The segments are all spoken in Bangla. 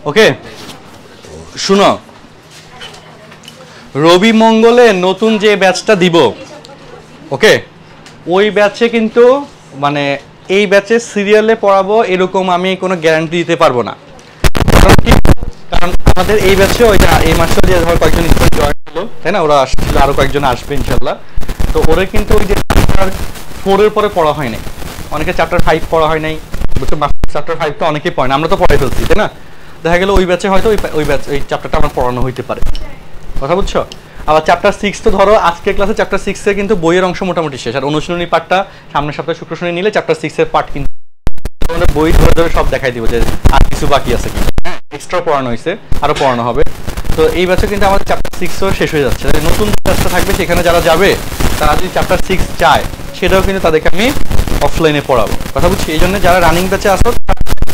ওকে, শুনো, রবি মঙ্গলে নতুন যে ব্যাচটা দিব, ওকে, ওই ব্যাচে কিন্তু মানে এই ব্যাচে সিরিয়ালে পড়াবো এরকম আমি কোনো গ্যারান্টি দিতে পারবো না। কারণ আমাদের এই ব্যাচে ওই এই মাসে যে ধর কয়েকজন জয়েন হলো, তাই না, ওরা আসছিল, আরো কয়েকজন আসবে ইনশাল্লাহ। তো ওরা কিন্তু ওই যে চ্যাপ্টার 4 এর পরে পড়া হয় নাই, অনেকে চ্যাপ্টার 5 পড়া হয় নাই, চ্যাপ্টার 5 তো অনেকেই পড়ে না, আমরা তো পড়াই ফেলছি, তাই না। দেখা গেল ওই ব্যাচে হয়তো ওই ব্যাচ ওই চ্যাপ্টারটা আমার পড়ানো হইতে পারে, কথা বুঝছো। আবার চ্যাপ্টার 6 তো ধরো আজকের ক্লাসে চ্যাপ্টার 6 এর কিন্তু বইয়ের অংশ মোটামুটি শেষ, আর অনুশীলনী পার্টটা সামনের সপ্তাহে শুক্র শনি নিলে চ্যাপ্টার 6 এর পার্ট কিন্তু বই ধরে ধরে সব দেখাই দিব যে আর কিছু বাকি আছে কি, হ্যাঁ, এক্সট্রা পড়ানো হয়েছে, আরো পড়ানো হবে। তো এই বছর কিন্তু আমাদের চ্যাপ্টার 6ও শেষ হয়ে যাচ্ছে। নতুন ক্লাসটা থাকবে, সেখানে যারা যাবে তারা যদি চ্যাপ্টার 6 চায় সেটাও কিন্তু তাদেরকে আমি অফলাইনে পড়াবো, কথা বুঝছি। এই জন্য যারা রানিং ব্যাচে আসো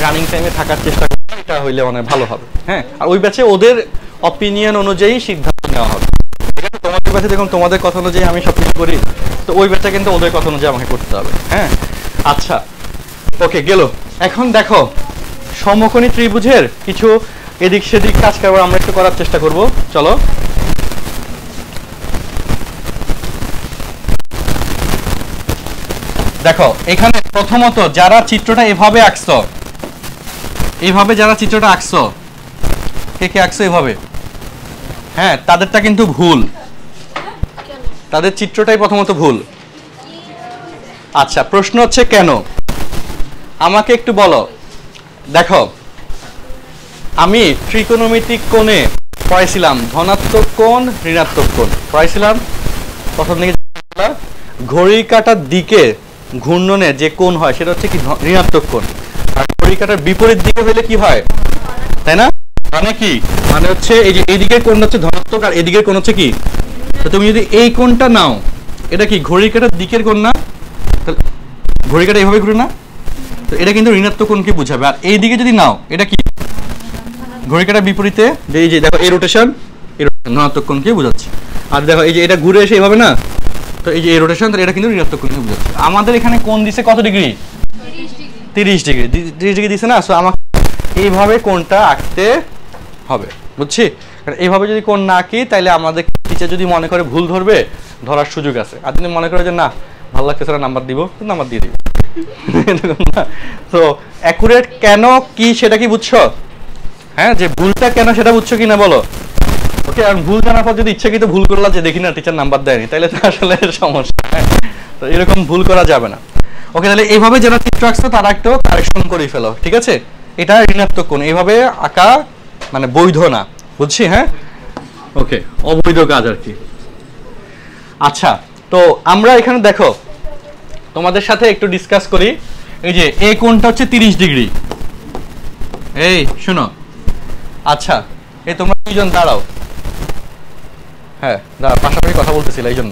রানিং টাইমে থাকার চেষ্টা করবে, এটা হইলে অনেক ভালো হবে, হ্যাঁ। আর ওই ব্যাচে ওদের অপিনিয়ন অনুযায়ী সিদ্ধান্ত নেওয়া হবে, ঠিক আছে। তোমাদের ব্যাচে দেখুন তোমাদের কথা অনুযায়ী আমি সবকিছু করি, তো ওই ব্যাচে কিন্তু ওদের কথা অনুযায়ী আমাকে করতে হবে, হ্যাঁ। আচ্ছা, ওকে, গেল। এখন দেখো সমকোণী ত্রিভুজের কিছু এদিক সেদিক কাজ কারবার আমরা একটু করার চেষ্টা করব, চলো। দেখো এখানে প্রথমত যারা চিত্রটা এভাবে আঁকছো, এইভাবে যারা চিত্রটা আঁকছো, কে কে আঁকছো এভাবে, হ্যাঁ, তাদেরটা কিন্তু ভুল, তাদের চিত্রটাই প্রথমত ভুল। আচ্ছা, প্রশ্ন হচ্ছে কেন, আমাকে একটু বলো। দেখো আমি ত্রিকোণমিতিক কোণে পড়াইছিলাম ধনাত্মক কোণ, ঋণাত্মক কোণ পড়াইছিলাম প্রথম দিকে। ঘড়ি কাঁটার দিকে ঘূর্ণনে যে কোণ হয় সেটা হচ্ছে কি ঋণাত্মক কোণ, আর ঘড়ি কাঁটার বিপরীত দিকে হলে কি হয়, তাই না। মানে কি, মানে হচ্ছে এই যে এইদিকের কোণ হচ্ছে ধনাত্মক আর এদিকের কোণ হচ্ছে কি, তো তুমি যদি এই কোণটা নাও, এটা কি ঘড়ি কাঁটার দিকের কোণ না, ঘড়ি কাঁটা এইভাবে ঘুরে না, তো এটা কিন্তু ঋণাত্মক কোণকে বোঝাবে। আর এই দিকে যদি নাও, এটা কি ঘড়ি কাঁটার বিপরীতে, যে এই যে দেখো এই রোটেশন, এই রোটেশন ধনাত্মক কোণকে বোঝাচ্ছে। আর দেখো এই যে এটা ঘুরে এসে এইভাবে না, তো এই যে এই রোটেশন, এটা কিন্তু ঋণাত্মক কোণকে বোঝাচ্ছে। আমাদের এখানে কোণ দিছে কত ডিগ্রি, 30 ডিগ্রি, 30 ডিগ্রি দিছে না, সো আমাকে এইভাবে কোণটা আঁকতে হবে, বুঝছি। কারণ এইভাবে যদি কোণ না আঁকি তাহলে আমাদের টিচার যদি মনে করে ভুল ধরবে, ধরার সুযোগ আছে। আর যদি মনে করে যে না ভালো লাগতেছে না, নাম্বার দিব, তো নাম্বার দিয়ে দিব। তো অ্যাকুরেট কেন কি সেটা কি বুঝছো, হ্যাঁ, যে ভুলটা কেন সেটা বুঝছো কিনা বলো। ওকে, আর ভুল জানার পর যদি ইচ্ছাকৃত ভুল করলা যে দেখি না টিচার নাম্বার দেয়নি, তাহলে তো আসলে সমস্যা, হ্যাঁ। তো এরকম ভুল করা যাবে না। ওকে, তাহলে এইভাবে যারা চিত্র আঁকছো তারা একটু কারেকশন করে ফেলো, ঠিক আছে। এটা ঋণাত্মক কোণ, এইভাবে আঁকা মানে বৈধ না, বুঝছি, হ্যাঁ। ওকে, অবৈধ কাজ আর কি। আচ্ছা, তো আমরা এখানে দেখো তোমাদের সাথে একটু ডিসকাস করি। এই যে এই কোণটা হচ্ছে 30 ডিগ্রি, এই শোনো। আচ্ছা, এই তোমরা দুইজন দাঁড়াও, হ্যাঁ দাঁড়াও, পাশাপাশি কথা বলতেছিল এই জন্য।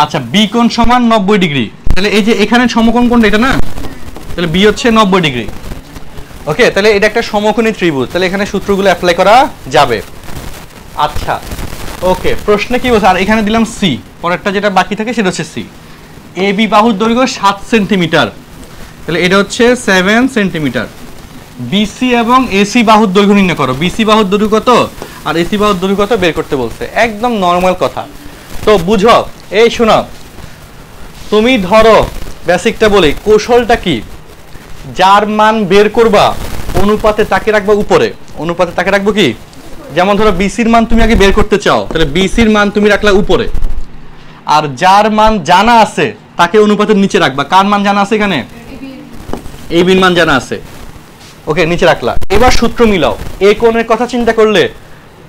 আচ্ছা, বি কোণ সমান 90 ডিগ্রি, তাহলে এই যে এখানে সমকোণ কোণটা এটা না, তাহলে বি হচ্ছে 90 ডিগ্রি। ওকে, তাহলে এটা একটা সমকোণী ত্রিভুজ, তাহলে এখানে সূত্রগুলো অ্যাপ্লাই করা যাবে। আচ্ছা, ওকে, প্রশ্নে কি বলছে, আর এখানে দিলাম সি, পরেরটা যেটা বাকি থাকে সেটা হচ্ছে সি। এ বি বাহুর দৈর্ঘ্য 7 সেন্টিমিটার, তাহলে এটা হচ্ছে 7 সেন্টিমিটার। বিসি এবং এসি বাহুর দৈর্ঘ্য নির্ণয় করো, বিসি বাহুর দৈর্ঘ্য কত আর এসি বাহুর দৈর্ঘ্য কত বের করতে বলছে, একদম নর্মাল কথা। তো বুঝো, এই শোনো, তুমি ধরো বেসিকটা বলি, কৌশলটা কি, যার মান বের করবা অনুপাতে তাকে রাখবা উপরে, অনুপাতে তাকে রাখবো কি, যেমন ধরো বিসির মান তুমি আগে বের করতে চাও, তাহলে বিসির মান তুমি রাখলা উপরে, আর যার মান জানা আছে তাকে অনুপাতের নিচে রাখবা। কার মান জানা আছে এখানে, এই বির মান জানা আছে, ওকে, নিচে রাখলা। এবার সূত্র মিলাও, এই কোণের কথা চিন্তা করলে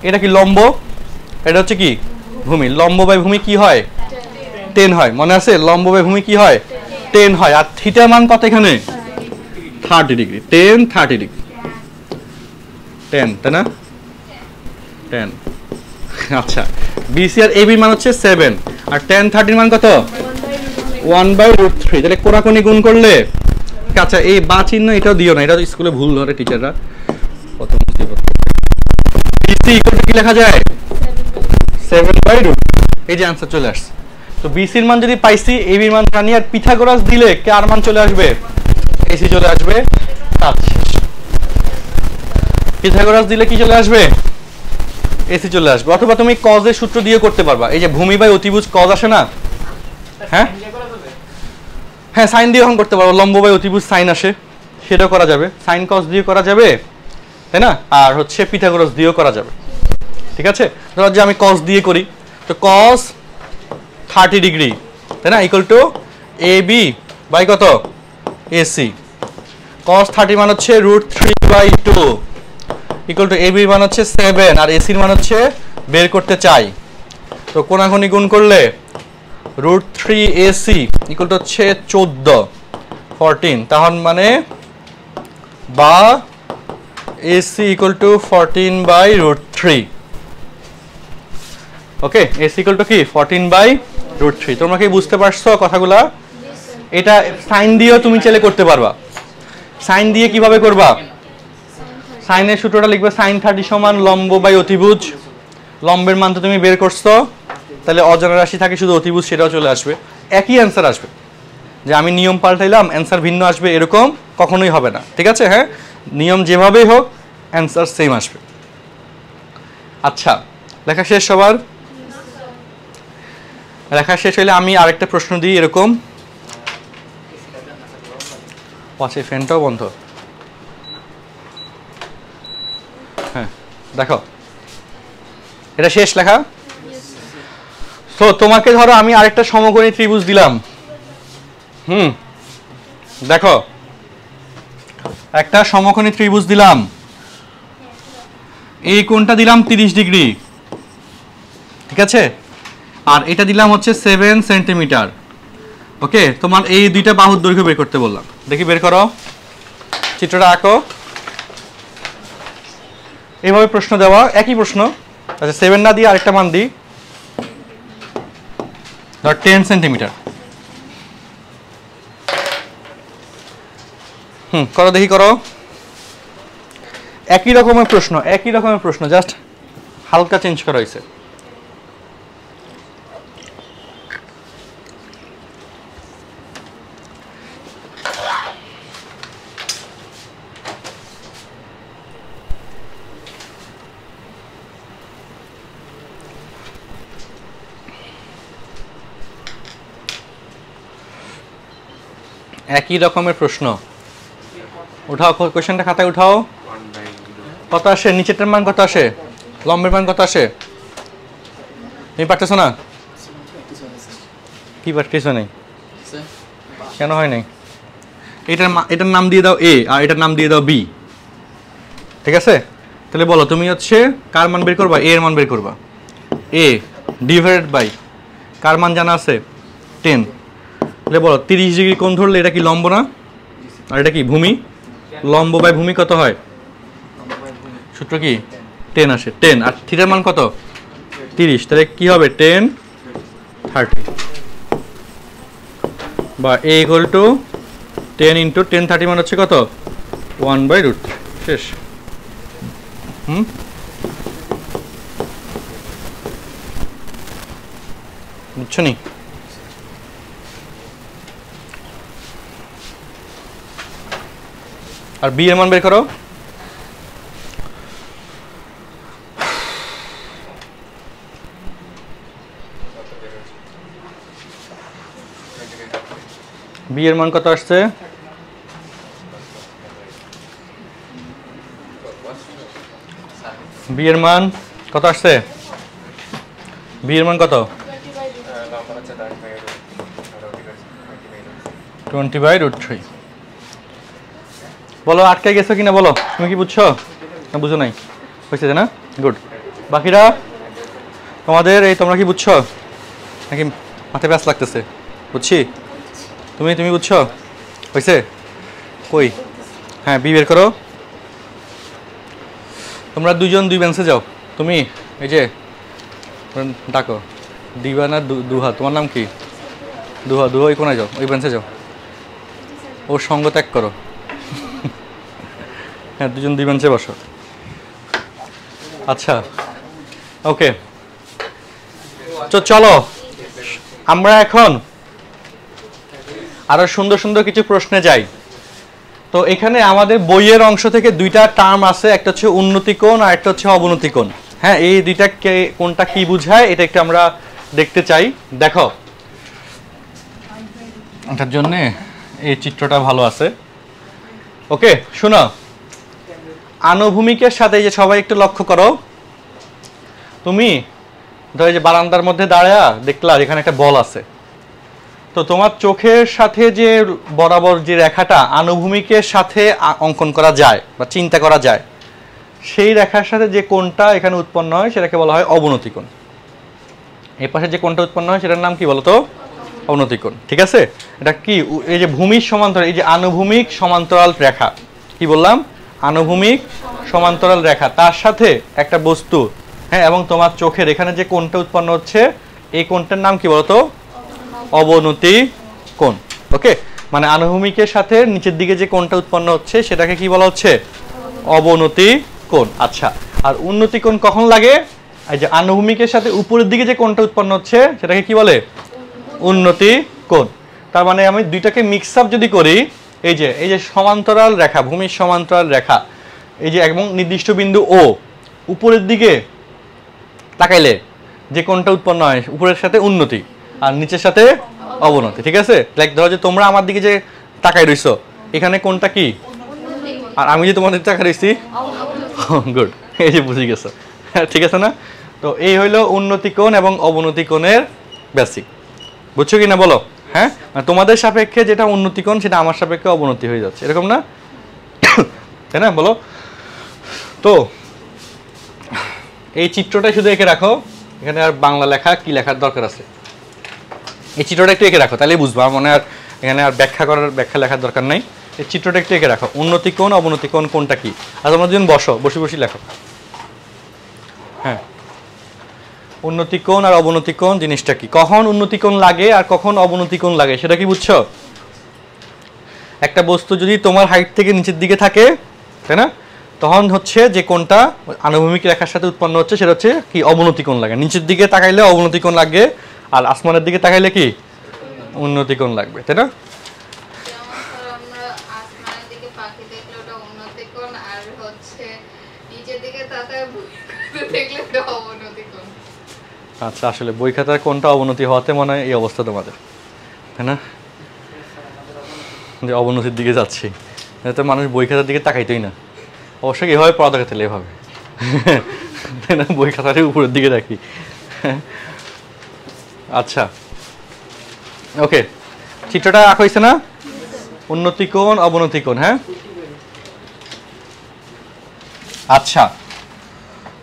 এটা কি লম্ব, এটা হচ্ছে কি ভূমি, লম্ব বাই ভূমি কি হয় 10 হয়, মনে আছে, লম্ব বাই ভূমি কি হয় 10 হয়। আর থিটার মান কত এখানে 30 ডিগ্রি, 10 30 ডিগ্রি, 10, তাই না, 10। আচ্ছা, বিসি আর এবি মান হচ্ছে 7, আর 10 30 মান কত 1/√3, তাহলে কোণাকোণি গুণ করলে, আচ্ছা এই বা চিহ্ন এটাও দিও না, এটা তো স্কুলে ভুল ধরে টিচাররা, কত মুসিবত। বিসি ইকুয়াল টু কি লেখা যায় 7/√3, এই যে आंसर চলে আসছে। তো বিসির মান যদি পাইছি, এবির মান জানি, আর পিথাগোরাস দিলে কার মান চলে আসবে, এসি চলে আসবে, কাজ শেষ। পিথাগোরাস দিলে কি চলে আসবে? এসি চলে আসবে। অথবা তুমি কজের সূত্র দিয়ে করতে পারবা। এই যে ভূমি বাই অতিভুজ কজ আসে না? হ্যাঁ হ্যাঁ, সাইন দিয়ে এখন করতে পারবো। লম্ব বাই অতিভুজ সাইন আসে, সেটাও করা যাবে। সাইন কজ দিয়ে করা যাবে, তাই না? আর হচ্ছে পিথাগোরাস দিয়েও করা যাবে। ঠিক আছে, ধরো যে আমি কজ দিয়ে করি, তো কজ 30 ডিগ্রি, তাই না, equal to A B by কত? এসি। কজ 30 মান হচ্ছে √3/2 ইকুয়াল টু এ বি মান হচ্ছে 7 আর এসির মান হচ্ছে বের করতে চাই। তো কোনাকুনি গুণ করলে √3AC ইকুয়াল টু হচ্ছে 14, তখন মানে বা AC equal to 14/√3। Okay, AC equal to কি 14/√3। তোমরা কি বুঝতে পারছো কথাগুলা? এটা সাইন দিয়েও তুমি চাইলে করতে পারবা। সাইন দিয়ে কিভাবে করবা? সাইনের সূত্রটা লিখবে sin 30 সমান লম্ব বাই অতিভুজ। লম্বের মান তো তুমি বের করছো, তাহলে অজানা রাশি থাকে শুধু অতিভুজ, সেটাও চলে আসবে, একই অ্যান্সার আসবে। যে আমি নিয়ম পাল্টাইলাম অ্যান্সার ভিন্ন আসবে এরকম কখনোই হবে না। ঠিক আছে, হ্যাঁ, নিয়ম যেভাবেই হোক অ্যান্সার সেম আসবে। আচ্ছা, লেখা শেষ সবার? লেখা শেষ হলে আমি আরেকটা প্রশ্ন দিই এরকম। আচ্ছা, ফ্যানটাও বন্ধ। হ্যাঁ, দেখো এটা শেষ লেখা। তো তোমাকে ধরো আমি আরেকটা সমকোণী ত্রিভুজ দিলাম। দেখো একটা সমকোণী ত্রিভুজ দিলাম, এই কোণটা দিলাম 30 ডিগ্রি, ঠিক আছে, আর এটা দিলাম হচ্ছে 7 সেন্টিমিটার। ওকে, তোমার এই দুইটা বাহুর দৈর্ঘ্য বের করতে বললাম। দেখি বের করো, চিত্রটা আঁকো। এইভাবে প্রশ্ন দেওয়া, একই প্রশ্ন। আচ্ছা, 7 না দিয়ে আরেকটা মান দিই, ধর 10 সেন্টিমিটার। করো দেখি, করো। একই রকমের প্রশ্ন, একই রকমের প্রশ্ন, জাস্ট হালকা চেঞ্জ করা হয়েছে। একই রকমের প্রশ্ন। উঠাও কোশ্চেনটা, খাতায় উঠাও। কত আসে? নিচেরটার মান কত আসে? লম্বের মান কত আসে? তুমি পারতেছো না? কি পারতেছো? নেই কেন হয় নাই? এটার নাম দিয়ে দাও এ, আর এটার নাম দিয়ে দাও বি। ঠিক আছে, তাহলে বলো তুমি হচ্ছে কার মান বের করবা? এ এর মান বের করবা। এ ডিভাইডেড বাই কার মান জানা আছে? 10। তাহলে বলো 30 ডিগ্রি কোণ ধরলে এটা কি লম্ব না? আর এটা কি ভূমি? লম্ব বাই ভূমি কত হয়? সূত্র কি? 10 আসে। 10 আর থিটার মান কত? 30। তাহলে কি হবে? 10 30 বা a ইকুয়াল টু 10 ইন্টু 10 30 মান হচ্ছে কত? 1/√3। শেষ। বুঝছো নি? আর বি এর মান বের করো। বি এর মান কত আসছে? বি এর মান কত আসছে? বি এর মান কত? 20/√3। বলো আটকে গেছো কিনা বলো, তুমি কি বুঝছো না বুঝো নাই? হয়েছে না? গুড। বাকিরা তোমাদের এই তোমরা কি বুঝছো নাকি মাথায় ব্যাস লাগতেছে? বুঝছি। তুমি বুঝছো? হয়েছে? কই? হ্যাঁ, বি বের করো। তোমরা দুইজন দুই বেঞ্চে যাও। তুমি এই যে ডাকো দিবা না দুহা, তোমার নাম কি? দুহা ওই কোনায় যাও, ওই বেঞ্চে যাও, ওর সঙ্গ ত্যাগ করো। হ্যাঁ, দুজন দুই বেঞ্চে বসো। আচ্ছা, ওকে, তো চলো আমরা এখন আরো সুন্দর সুন্দর কিছু প্রশ্নে যাই। তো এখানে আমাদের বইয়ের অংশ থেকে দুইটা টার্ম আছে, একটা হচ্ছে উন্নতি কোণ আর একটা হচ্ছে অবনতি কোণ। হ্যাঁ, এই দুইটা কোনটা কি বোঝায় এটা একটু আমরা দেখতে চাই। দেখো, এটার জন্য এই চিত্রটা ভালো আছে। ওকে, শোনো, আনুভূমিকের সাথে যে সবাই একটু লক্ষ্য করো, তুমি ধরো যে বারান্দার মধ্যে দাঁড়ায়া দেখলা যেখানে একটা বল আছে, তো তোমার চোখের সাথে যে বরাবর যে রেখাটা আনুভূমিকের সাথে অঙ্কন করা যায় বা চিন্তা করা যায়, সেই রেখার সাথে যে কোণটা এখানে উৎপন্ন হয় সেটাকে বলা হয় অবনতি কোণ। এই পাশে যে কোণটা উৎপন্ন হয় সেটার নাম কি বলতো? অবনতি কোণ। ঠিক আছে, এটা কি? এই যে ভূমির সমান্তরাল, এই যে আনুভূমিক সমান্তরাল রেখা, কি বললাম? আনুভূমিক সমান্তরাল রেখা, তার সাথে একটা বস্তু, হ্যাঁ, এবং তোমার চোখের এখানে যে কোণটা উৎপন্ন হচ্ছে এই কোণটার নাম কি বলতো? অবনতি কোণ। ওকে, মানে আনুভূমিকের সাথে নিচের দিকে যে কোণটা উৎপন্ন হচ্ছে সেটাকে কি বলা হচ্ছে? অবনতি কোণ। আচ্ছা, আর উন্নতি কোণ কখন লাগে? এই যে আনুভূমিকের সাথে উপরের দিকে যে কোণটা উৎপন্ন হচ্ছে সেটাকে কি বলে? উন্নতি কোণ। তার মানে আমি দুইটাকে মিক্স আপ যদি করি, এই যে সমান্তরাল রেখা, ভূমির সমান্তরাল রেখা, এই যে এবং নির্দিষ্ট বিন্দু ও, উপরের দিকে তাকাইলে যে কোণটা উৎপন্ন হয় উপরের সাথে উন্নতি আর নিচের সাথে অবনতি। ঠিক আছে, লাইক ধরো যে তোমরা আমার দিকে যে তাকাই রইছো, এখানে কোণটা কি, আর আমি যে তোমাদের তাকাই রইছি, গুড, এই যে বুঝে গেছো। ঠিক আছে না? তো এই হইলো উন্নতি কোণ এবং অবনতি কোণের বেসিক। বুঝছো কি না বলো? হ্যাঁ, তোমাদের সাপেক্ষে যেটা উন্নতি কোণ সেটা আমার সাপেক্ষে অবনতি হয়ে যাচ্ছে, এরকম না? তাই না? বলো। তো এই চিত্রটা শুধু এঁকে রাখো, এখানে আর বাংলা লেখা কি লেখার দরকার আছে? এই চিত্রটা একটু এঁকে রাখো, তাহলেই বুঝবা। মনে আর এখানে আর ব্যাখ্যা লেখার দরকার নাই। এই চিত্রটা একটু এঁকে রাখো, উন্নতি কোণ অবনতি কোণ কোনটা কি। আর তোমরা দুজন বসে লেখো। হ্যাঁ, উন্নতি কোণ আর অবনতি কোণ জিনিসটা কি, কখন উন্নতি কোণ লাগে আর কখন অবনতি কোণ লাগে সেটা কি বুঝছো? একটা বস্তু যদি তোমার হাইট থেকে নিচের দিকে থাকে, তাই না, তখন হচ্ছে যে কোণটা আনুভূমিক রেখার সাথে উৎপন্ন হচ্ছে সেটা হচ্ছে কি? অবনতি কোণ লাগে। নিচের দিকে তাকাইলে অবনতি কোণ লাগবে, আর আসমানের দিকে তাকাইলে কি? উন্নতি কোণ লাগবে, তাই না? আচ্ছা, আসলে বই খাতার কোনটা অবনতি হওয়াতে মনে হয় এই অবস্থা তোমাদের, তাই না? যে অবনতির দিকে যাচ্ছি, তো মানুষ বই খাতার দিকে তাকাইতোই না। অবশ্যই এভাবে পড়া দেখাতে এভাবে, তাই না? বই খাতার উপরের দিকে রাখি। আচ্ছা, ওকে, চিত্রটা আঁকা হয়েছে না? উন্নতি কোণ অবনতি কোণ। হ্যাঁ, আচ্ছা,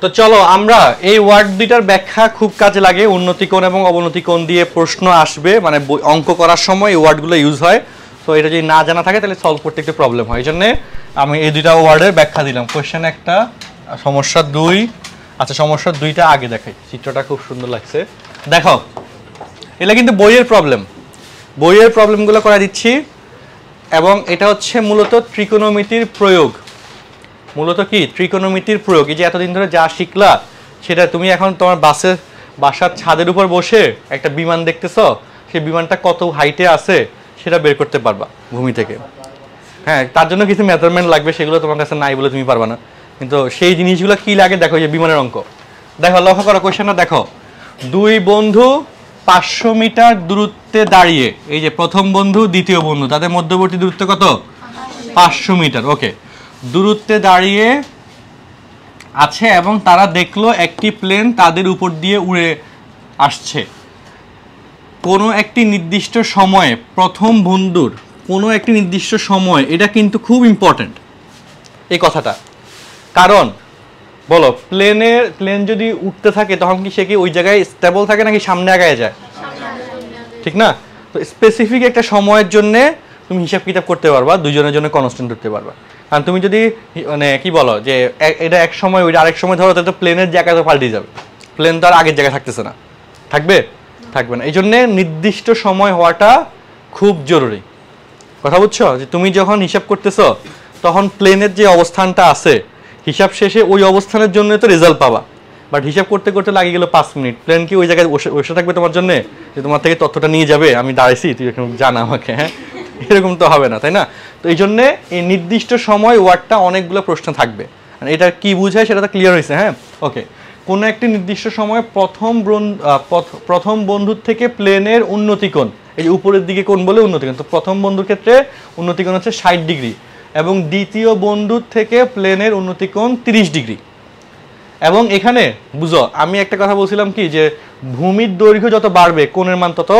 তো চলো আমরা এই ওয়ার্ড দুইটার ব্যাখ্যা খুব কাজে লাগে। উন্নতি কোণ এবং অবনতি কোণ দিয়ে প্রশ্ন আসবে, মানে অঙ্ক করার সময় এই ওয়ার্ডগুলো ইউজ হয়। তো এটা যদি না জানা থাকে তাহলে সলভ করতে একটু প্রবলেম হয়, এই জন্য আমি এই দুইটা ওয়ার্ডের ব্যাখ্যা দিলাম। কোয়েশ্চেন একটা, সমস্যা 2। আচ্ছা, সমস্যা 2টা আগে দেখাই, চিত্রটা খুব সুন্দর লাগছে। দেখো, এটা কিন্তু বইয়ের প্রবলেমগুলো করে দিচ্ছি, এবং এটা হচ্ছে মূলত ত্রিকোণমিতির প্রয়োগ। মূলত কি? ত্রিকোণমিতির প্রয়োগ। এই যে এতদিন ধরে যা শিখলা সেটা তুমি এখন তোমার বাসার ছাদের উপর বসে একটা বিমান দেখতেছো, সেই বিমানটা কত হাইটে আছে সেটা বের করতে পারবা ভূমি থেকে। হ্যাঁ, তার জন্য কিছু মেজারমেন্ট লাগবে, সেগুলো তোমার কাছে নাই বলে তুমি পারবা না, কিন্তু সেই জিনিসগুলো কি লাগে দেখো, যে বিমানের অঙ্ক। দেখো, লক্ষ্য করো কোয়েশ্চেনটা দেখো। 2 বন্ধু 500 মিটার দূরত্বে দাঁড়িয়ে, এই যে প্রথম বন্ধু দ্বিতীয় বন্ধু, তাদের মধ্যবর্তী দূরত্ব কত? 500 মিটার। ওকে, দূরত্বে দাঁড়িয়ে আছে এবং তারা দেখলো একটি প্লেন তাদের উপর দিয়ে উড়ে আসছে। কোনো একটি নির্দিষ্ট সময়ে প্রথম বন্ধুর কোনো একটি নির্দিষ্ট সময়, এটা কিন্তু খুব ইম্পর্টেন্ট এই কথাটা। কারণ বলো, প্লেন যদি উঠতে থাকে তখন কি সে কি ওই জায়গায় স্টেবল থাকে নাকি সামনে আগায় যায়? ঠিক না? তো স্পেসিফিক একটা সময়ের জন্য তুমি হিসাব কিতাব করতে পারবা, দুজনের জন্য কনস্ট্যান্ট ধরতে পারবা। কারণ তুমি যদি মানে কি বলো যে এটা এক সময় ওইটা আরেক সময় ধরো, তাহলে তো প্লেনের জায়গা তো পাল্টে যাবে, প্লেন তো আর আগের জায়গায় থাকতেছে না, থাকবে না। এই জন্যে নির্দিষ্ট সময় হওয়াটা খুব জরুরি। কথা বুঝছো? যে তুমি যখন হিসাব করতেছো তখন প্লেনের যে অবস্থানটা আছে, হিসাব শেষে ওই অবস্থানের জন্য তো রেজাল্ট পাবা, বাট হিসাব করতে করতে লাগিয়ে গেল 5 মিনিট। প্লেন কি ওই জায়গায় বসে থাকবে তোমার জন্য, যে তোমার থেকে তথ্যটা নিয়ে যাবে? আমি দাঁড়াইছি, তুই এখন জানা আমাকে, হ্যাঁ, এরকম তো হবে না, তাই না? তো এই জন্যে এই নির্দিষ্ট সময় ওয়ার্ডটা অনেকগুলো প্রশ্ন থাকবে। এটা কি বুঝায় সেটা তো ক্লিয়ার হয়েছে, হ্যাঁ? ওকে, কোনো একটি নির্দিষ্ট সময়ে প্রথম বন্ধুর থেকে প্লেনের উন্নতিকোণ, এই যে উপরের দিকে কোণ বলে উন্নতিকোণ, তো প্রথম বন্ধুর ক্ষেত্রে উন্নতিকোণ হচ্ছে 60 ডিগ্রি, এবং দ্বিতীয় বন্ধুর থেকে প্লেনের উন্নতিকোণ 30 ডিগ্রি। এবং এখানে বুঝো, আমি একটা কথা বলছিলাম কি, যে ভূমির দৈর্ঘ্য যত বাড়বে কোণের মান তত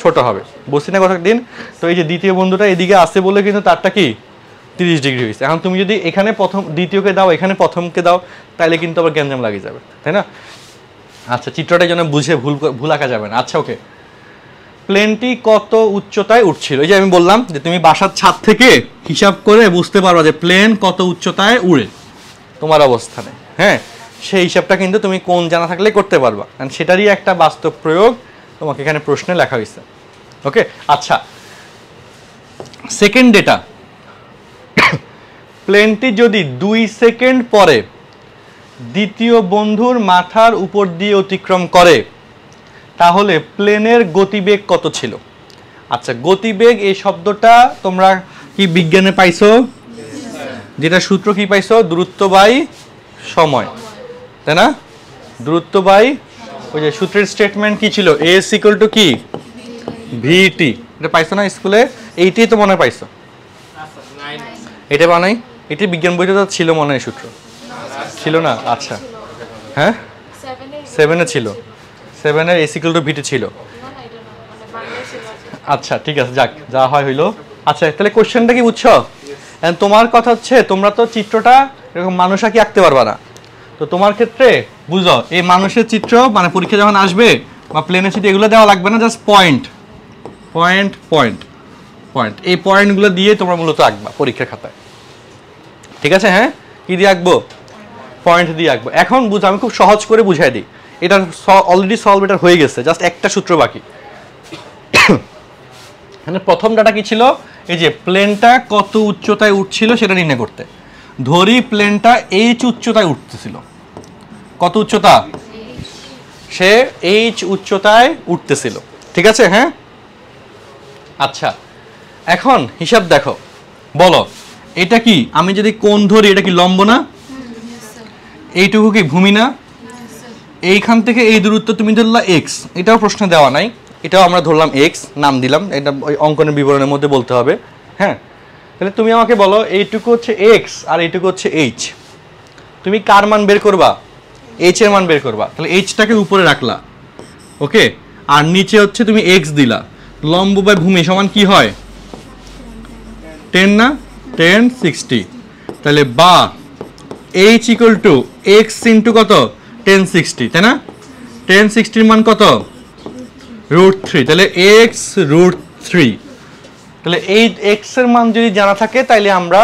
ছোট হবে, বলছি না কথা দিন? তো এই যে দ্বিতীয় বন্ধুটা এদিকে আসে বলে কিন্তু তারটা কি 30 ডিগ্রি হয়েছে। এখন তুমি যদি এখানে দ্বিতীয়কে দাও, এখানে প্রথমকে দাও, তাহলে কিন্তু আবার গ্যাঞ্জাম লাগিয়ে যাবে, তাই না? আচ্ছা, চিত্রটা যেন বুঝে ভুল আঁকা যাবে না। আচ্ছা ওকে, প্লেনটি কত উচ্চতায় উঠছিল? এই যে আমি বললাম যে তুমি বাসার ছাদ থেকে হিসাব করে বুঝতে পারবা যে প্লেন কত উচ্চতায় উড়ে তোমার অবস্থানে, হ্যাঁ? সেই হিসাবটা কিন্তু তুমি কোন জানা থাকলে করতে পারবা, কারণ সেটারই একটা বাস্তব প্রয়োগ তোমাকে এখানে প্রশ্নে লেখা হয়েছে। ওকে, আচ্ছা, সেকেন্ড ডেটা, প্লেনটি যদি 2 সেকেন্ড পরে দ্বিতীয় বন্ধুর মাথার উপর দিয়ে অতিক্রম করে তাহলে প্লেনের গতিবেগ কত ছিল? আচ্ছা, গতিবেগ এই শব্দটা তোমরা কি বিজ্ঞানে পাইছো? যেটা সূত্র কি পাইছো? দূরত্ব বাই সময়, তাই না? দূরত্ব বাই, ওই যে সূত্রের স্টেটমেন্ট কি ছিল? এস ইকুয়াল টু কি? ভিটি। এটা পাইছো না স্কুলে? এইটাই তো মনে পাইছো, এটা বানাই, এটি বিজ্ঞান বইতে তো ছিল মনে হয়, সূত্র ছিল না? আচ্ছা, হ্যাঁ 7-এ ছিল, 7-এর এস ইকুয়াল টু ভিটি ছিল। আচ্ছা ঠিক আছে, যাক, যা হয় হইলো। আচ্ছা, তাহলে কোশ্চেনটা কি বুঝছো? তোমার কথা হচ্ছে তোমরা তো চিত্রটা এরকম মানুষ কি আঁকতে পারবা না, তো তোমার ক্ষেত্রে বুঝো এই মানুষের চিত্র মানে পরীক্ষা যখন আসবে বা প্লেনের চিত্র এগুলো দেওয়া লাগবে না, just point point point point, এই পয়েন্টগুলো দিয়ে তোমরা মূলত আঁকবা পরীক্ষার খাতায়, ঠিক আছে? হ্যাঁ, কি দিয়ে আঁকবো? পয়েন্ট দিয়ে আঁকবো। এখন বুঝো, আমি খুব সহজ করে বুঝাই দিই, এটা অলরেডি সলভ, এটা হয়ে গেছে, জাস্ট একটা সূত্র বাকি। মানে প্রথম ডাটা কি ছিল? এই যে প্লেনটা কত উচ্চতায় উঠছিল সেটা নির্ণয় করতে। ধরি প্লেনটা এইচ উচ্চতায় উঠতেছিল, কত উচ্চতা? সে এইচ উচ্চতায় উঠতেছিল, ঠিক আছে? হ্যাঁ, আচ্ছা, এখন হিসাব দেখো, বলো এটা কি? আমি যদি কোণ ধরি, এটা কি লম্ব না? এইটুকু কি ভূমি না? এইখান থেকে এই দূরত্ব তুমি ধরলা এক্স, এটাও প্রশ্ন দেওয়া নাই, এটাও আমরা ধরলাম এক্স, নাম দিলাম, এটা ওই অঙ্কনের বিবরণের মধ্যে বলতে হবে, হ্যাঁ? তাহলে তুমি আমাকে বলো এইটুকু হচ্ছে এক্স আর এইটুকু হচ্ছে এইচ, তুমি কার মান বের করবা? এইচ এর মান বের করবা। তাহলে এইচটাকে উপরে রাখলা, ওকে, আর নিচে হচ্ছে তুমি এক্স দিলা, লম্ব বাই ভূমি সমান কি হয়? 10 না? 10 60, তাহলে বা H equal to x into কত? 10 60, তাই না? 10 60 মান কত? √3, তাহলে এক্স √3। তাহলে এই এক্স এর মান যদি জানা থাকে তাহলে আমরা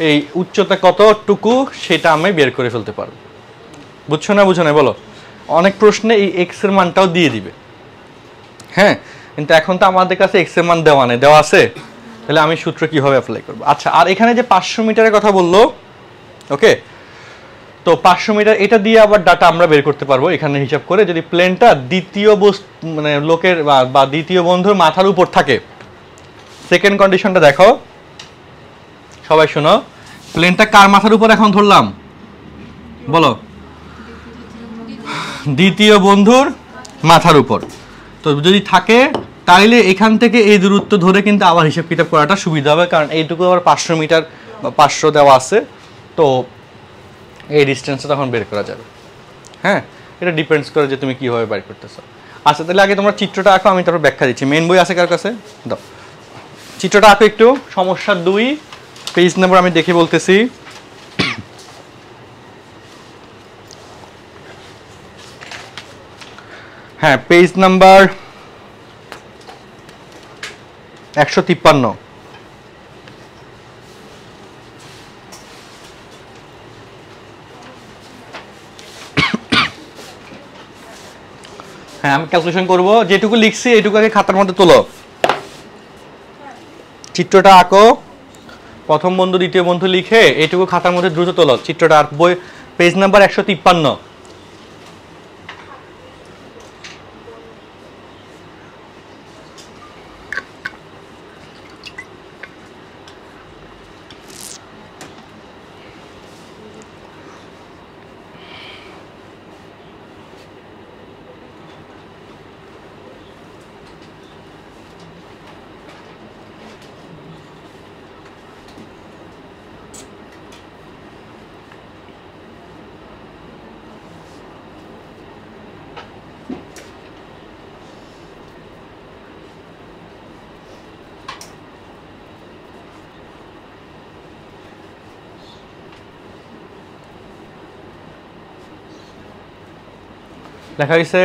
এই উচ্চতা কতটুকু সেটা আমি বের করে ফেলতে পারবো। বুঝছো না বুঝো না বলো? অনেক প্রশ্নে এই এক্স এর মানটাও দিয়ে দিবে, হ্যাঁ, কিন্তু এখন তো আমাদের কাছে এক্স এর মান দেওয়া নেই, দেওয়া আছে, তাহলে আমি সূত্র কিভাবে অ্যাপ্লাই করব? আচ্ছা, আর এখানে যে 500 মিটারের কথা বললো, ওকে, তো 500 মিটার এটা দিয়ে আবার ডাটা আমরা বের করতে পারবো এখানে হিসাব করে, যদি প্লেনটা দ্বিতীয় মানে লোকের বা দ্বিতীয় বন্ধুর মাথার উপর থাকে। সেকেন্ড কন্ডিশনটা দেখো, সবাই শোনো, প্লেনটা কার মাথার উপর এখন ধরলাম বলো? দ্বিতীয় বন্ধুর মাথার উপর। তো যদি থাকে তাহলে এখান থেকে এই দূরত্ব ধরে কিন্তু আবার হিসাব কিতাব করাটা সুবিধা হবে, কারণ এইটুকু আবার 500 মিটার বা 500 দেওয়া আছে, তো এই ডিস্টেন্সটা তখন বের করা যাবে, হ্যাঁ? এটা ডিপেন্ডস করে যে তুমি কীভাবে বের করতেছো। আচ্ছা, তাহলে আগে তোমরা চিত্রটা আঁকো, আমি তারপর ব্যাখ্যা দিচ্ছি। মেন বই আছে কার কাছে? দাও চিত্রটা আঁকো একটু। সমস্যা 2, পেজ নাম্বার আমি দেখে বলতেছি। হ্যাঁ, পেজ নাম্বার 153। হ্যাঁ, আমি ক্যালকুলেশন করব, যেটুকু লিখছি এইটুকু আগে খাতার মধ্যে তোলো, চিত্রটা আঁকো, প্রথম বন্ধু দ্বিতীয় বন্ধু লিখে এইটুকু খাতার মধ্যে দ্রুত তোলো চিত্রটা। আর বই পেজ নাম্বার 153। লেখা হয়েছে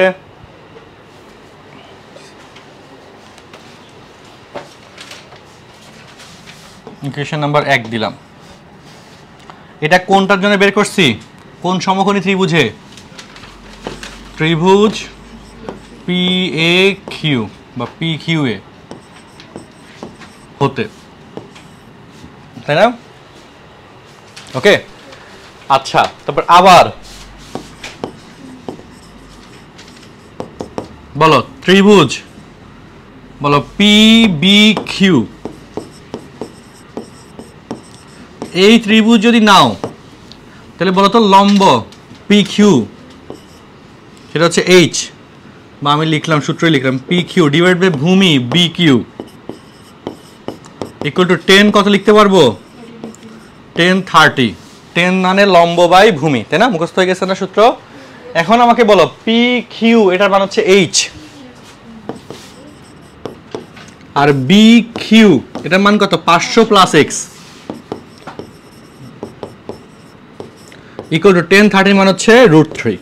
ইকুয়েশন নাম্বার 1 দিলাম। এটা কোনটার জন্য বের করছি? কোন সমকোণী ত্রিভুজে? ত্রিভুজ PAQ বা PQA হতে, তাই না? ওকে, আচ্ছা তারপর আবার বলো ত্রিভুজ, বলো PBQ, এই ত্রিভুজ যদি নাও তাহলে বলো তো লম্ব PQ সেটা হচ্ছে H, বা আমি লিখলাম সূত্রই লিখলাম PQ ডিভাইড বাই ভূমি BQ ইকুয়াল টু 10 কত লিখতে পারবো? 10 30, 10 মানে লম্ব বাই ভূমি, তাই না? মুখস্থ হয়ে গেছে না সূত্র? এখন আমাকে বলো PQ এটার মান হচ্ছে H, আর BQ এটার মান কত? 500 প্লাস X ইকুয়াল টু 10 30 মান হচ্ছে √3,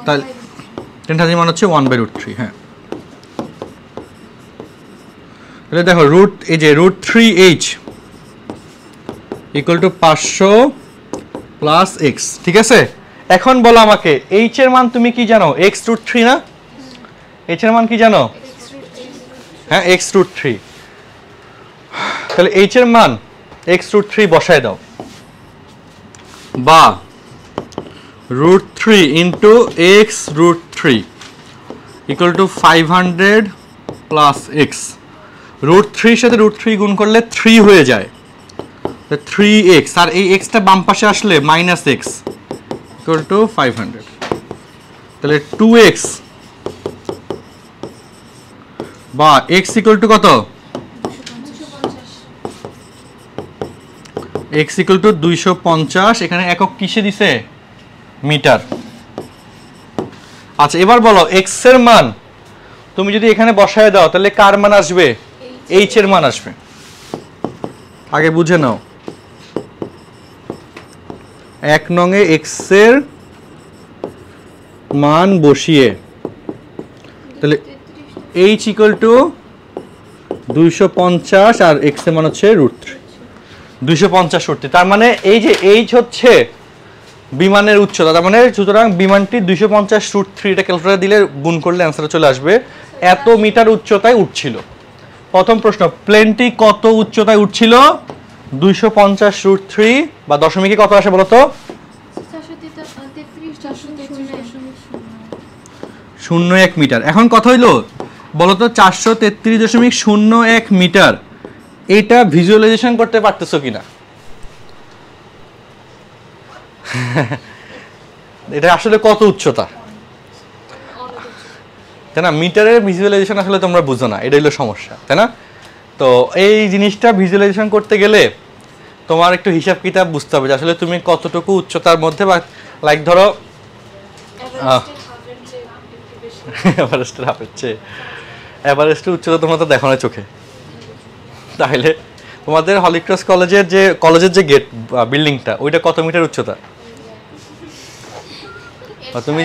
তাহলে 10 30 মান হচ্ছে 1/√3। হ্যাঁ, তাহলে দেখো এই যে √3H equal to 500 plus X, ঠিক আছে? এখন বলো আমাকে H এর মান তুমি কি জানো? X√3 না? H এর মান কি জানো? হ্যাঁ, X√3। তাহলে H এর মান X√3 বসায় দাও, বা √3 into X√3 equal to 500 plus X। √3 সাথে √3 গুণ করলে 3 হয়ে যায়, 3X, আর এই Xটা বাম পাশে আসলে -X ইকুয়াল টু 500, তাহলে 2X বা X ইকুয়াল টু কত? X ইকুয়াল টু 250, এখানে একক কিসে দিছে? মিটার। আচ্ছা এবার বলো X এর মান তুমি যদি এখানে বসায় দাও তাহলে কার মান আসবে? H এর মান আসবে। আগে বুঝে নাও, 1 নং এ X এর মান বসিয়ে তাহলে H ইকুয়াল টু 250 আর X এর মান হচ্ছে √3, 250 √3। তার মানে এই যে H হচ্ছে বিমানের উচ্চতা, তার মানে সুতরাং বিমানটি 250 √3 এটা ক্যালকুলেটরে দিলে গুণ করলে অ্যান্সার চলে আসবে। এত মিটার উচ্চতায় উঠছিল। প্রথম প্রশ্ন, প্লেনটি কত উচ্চতায় উঠছিল? 250 √3 বা দশমিকে কত আসে বলো তো? 0.01 মিটার। এখন কথা হইলো বলো তো 433.01 মিটার এটা ভিজুয়ালাইজেশন করতে পারতেছো কিনা? এটা আসলে কত উচ্চতা, তাই না? মিটারের ভিজুয়ালাইজেশন আসলে তোমরা বুঝো না, এটা হলো সমস্যা, তাই না? তো এই জিনিসটা ভিজুয়ালাইজেশন করতে গেলে তোমার একটু হিসাব কিতাব বুঝতে হবে যে আসলে তুমি কতটুকু উচ্চতার মধ্যে, বা লাইক ধরো এভারেস্টের হাফের চেয়ে, এভারেস্টের উচ্চতা তোমরা তো দেখো না চোখে, তাহলে তোমাদের হলিক্রস কলেজের যে গেট বিল্ডিংটা ওইটা কত মিটার উচ্চতা? বা তুমি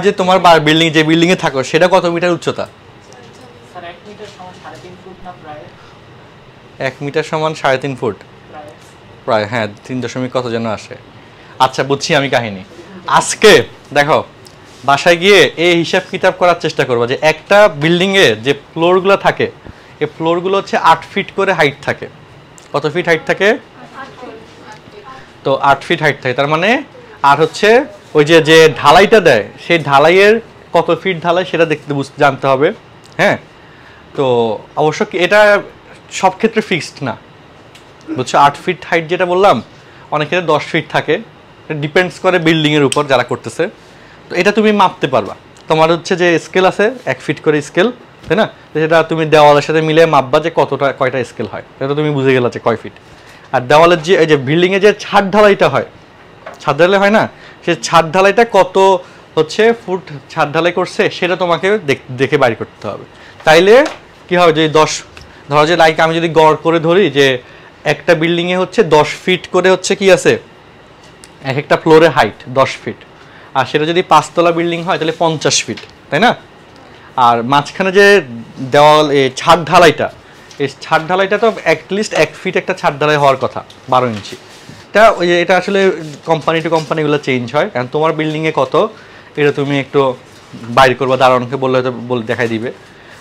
যে তোমার বিল্ডিং যে বিল্ডিং এ থাকো সেটা কত মিটার উচ্চতা? 1 মিটার সমান 3.5 ফুট প্রায়, হ্যাঁ 3 কত যেন আসে। আচ্ছা বুঝছি আমি কাহিনী। আজকে দেখো বাসায় গিয়ে এই হিসাব কিতাব করার চেষ্টা করবো যে একটা বিল্ডিং এ যে ফ্লোরগুলো থাকে এই ফ্লোরগুলো হচ্ছে 8 ফিট করে হাইট থাকে। কত ফিট হাইট থাকে? তো 8 ফিট হাইট থাকে, তার মানে আর হচ্ছে ওই যে ঢালাইটা দেয় সেই ঢালাইয়ের কত ফিট ঢালাই সেটা জানতে হবে। হ্যাঁ, তো অবশ্য এটা সব ক্ষেত্রে ফিক্সড না, বুঝছো? 8 ফিট হাইট যেটা বললাম অনেক ক্ষেত্রে 10 ফিট থাকে, ডিপেন্ডস করে বিল্ডিং এর উপর যারা করতেছে। তো এটা তুমি মাপতে পারবা, তোমার হচ্ছে যে স্কেল আছে 1 ফিট করে স্কেল, তাই না? সেটা তুমি দেওয়ালের সাথে মিলিয়ে মাপবা যে কয়টা স্কেল হয়, এটা তুমি বুঝে গেলা যে কয় ফিট। আর দেওয়ালের যে এই যে বিল্ডিং এ যে ছাদ ঢালাইটা হয়, ছাদ ঢালাই হয় না, সে ছাদ ঢালাইটা কত হচ্ছে ফুট ছাদ ঢালাই করছে সেটা তোমাকে দেখে বাইর করতে হবে। তাইলে কি হবে, যে 10 ধরো যে লাইক আমি যদি গড় করে ধরি যে একটা বিল্ডিং এ হচ্ছে 10 ফিট করে হচ্ছে কি আছে এক একটা ফ্লোরে হাইট 10 ফিট, আর সেটা যদি 5 তলা বিল্ডিং হয় তাহলে 50 ফিট, তাই না? আর মাঝখানে যে দেওয়াল ছাদ ঢালাইটা, এই ছাদ ঢালাইটা তো অ্যাটলিস্ট 1 ফিট একটা ছাদ ঢালাই হওয়ার কথা, 12 ইঞ্চি। এটা আসলে কোম্পানি টু কোম্পানিগুলো চেঞ্জ হয়, কারণ তোমার বিল্ডিংয়ে কত এটা তুমি একটু বাইর করবা, দারোয়ানকে বললে হয়তো দেখাই দিবে।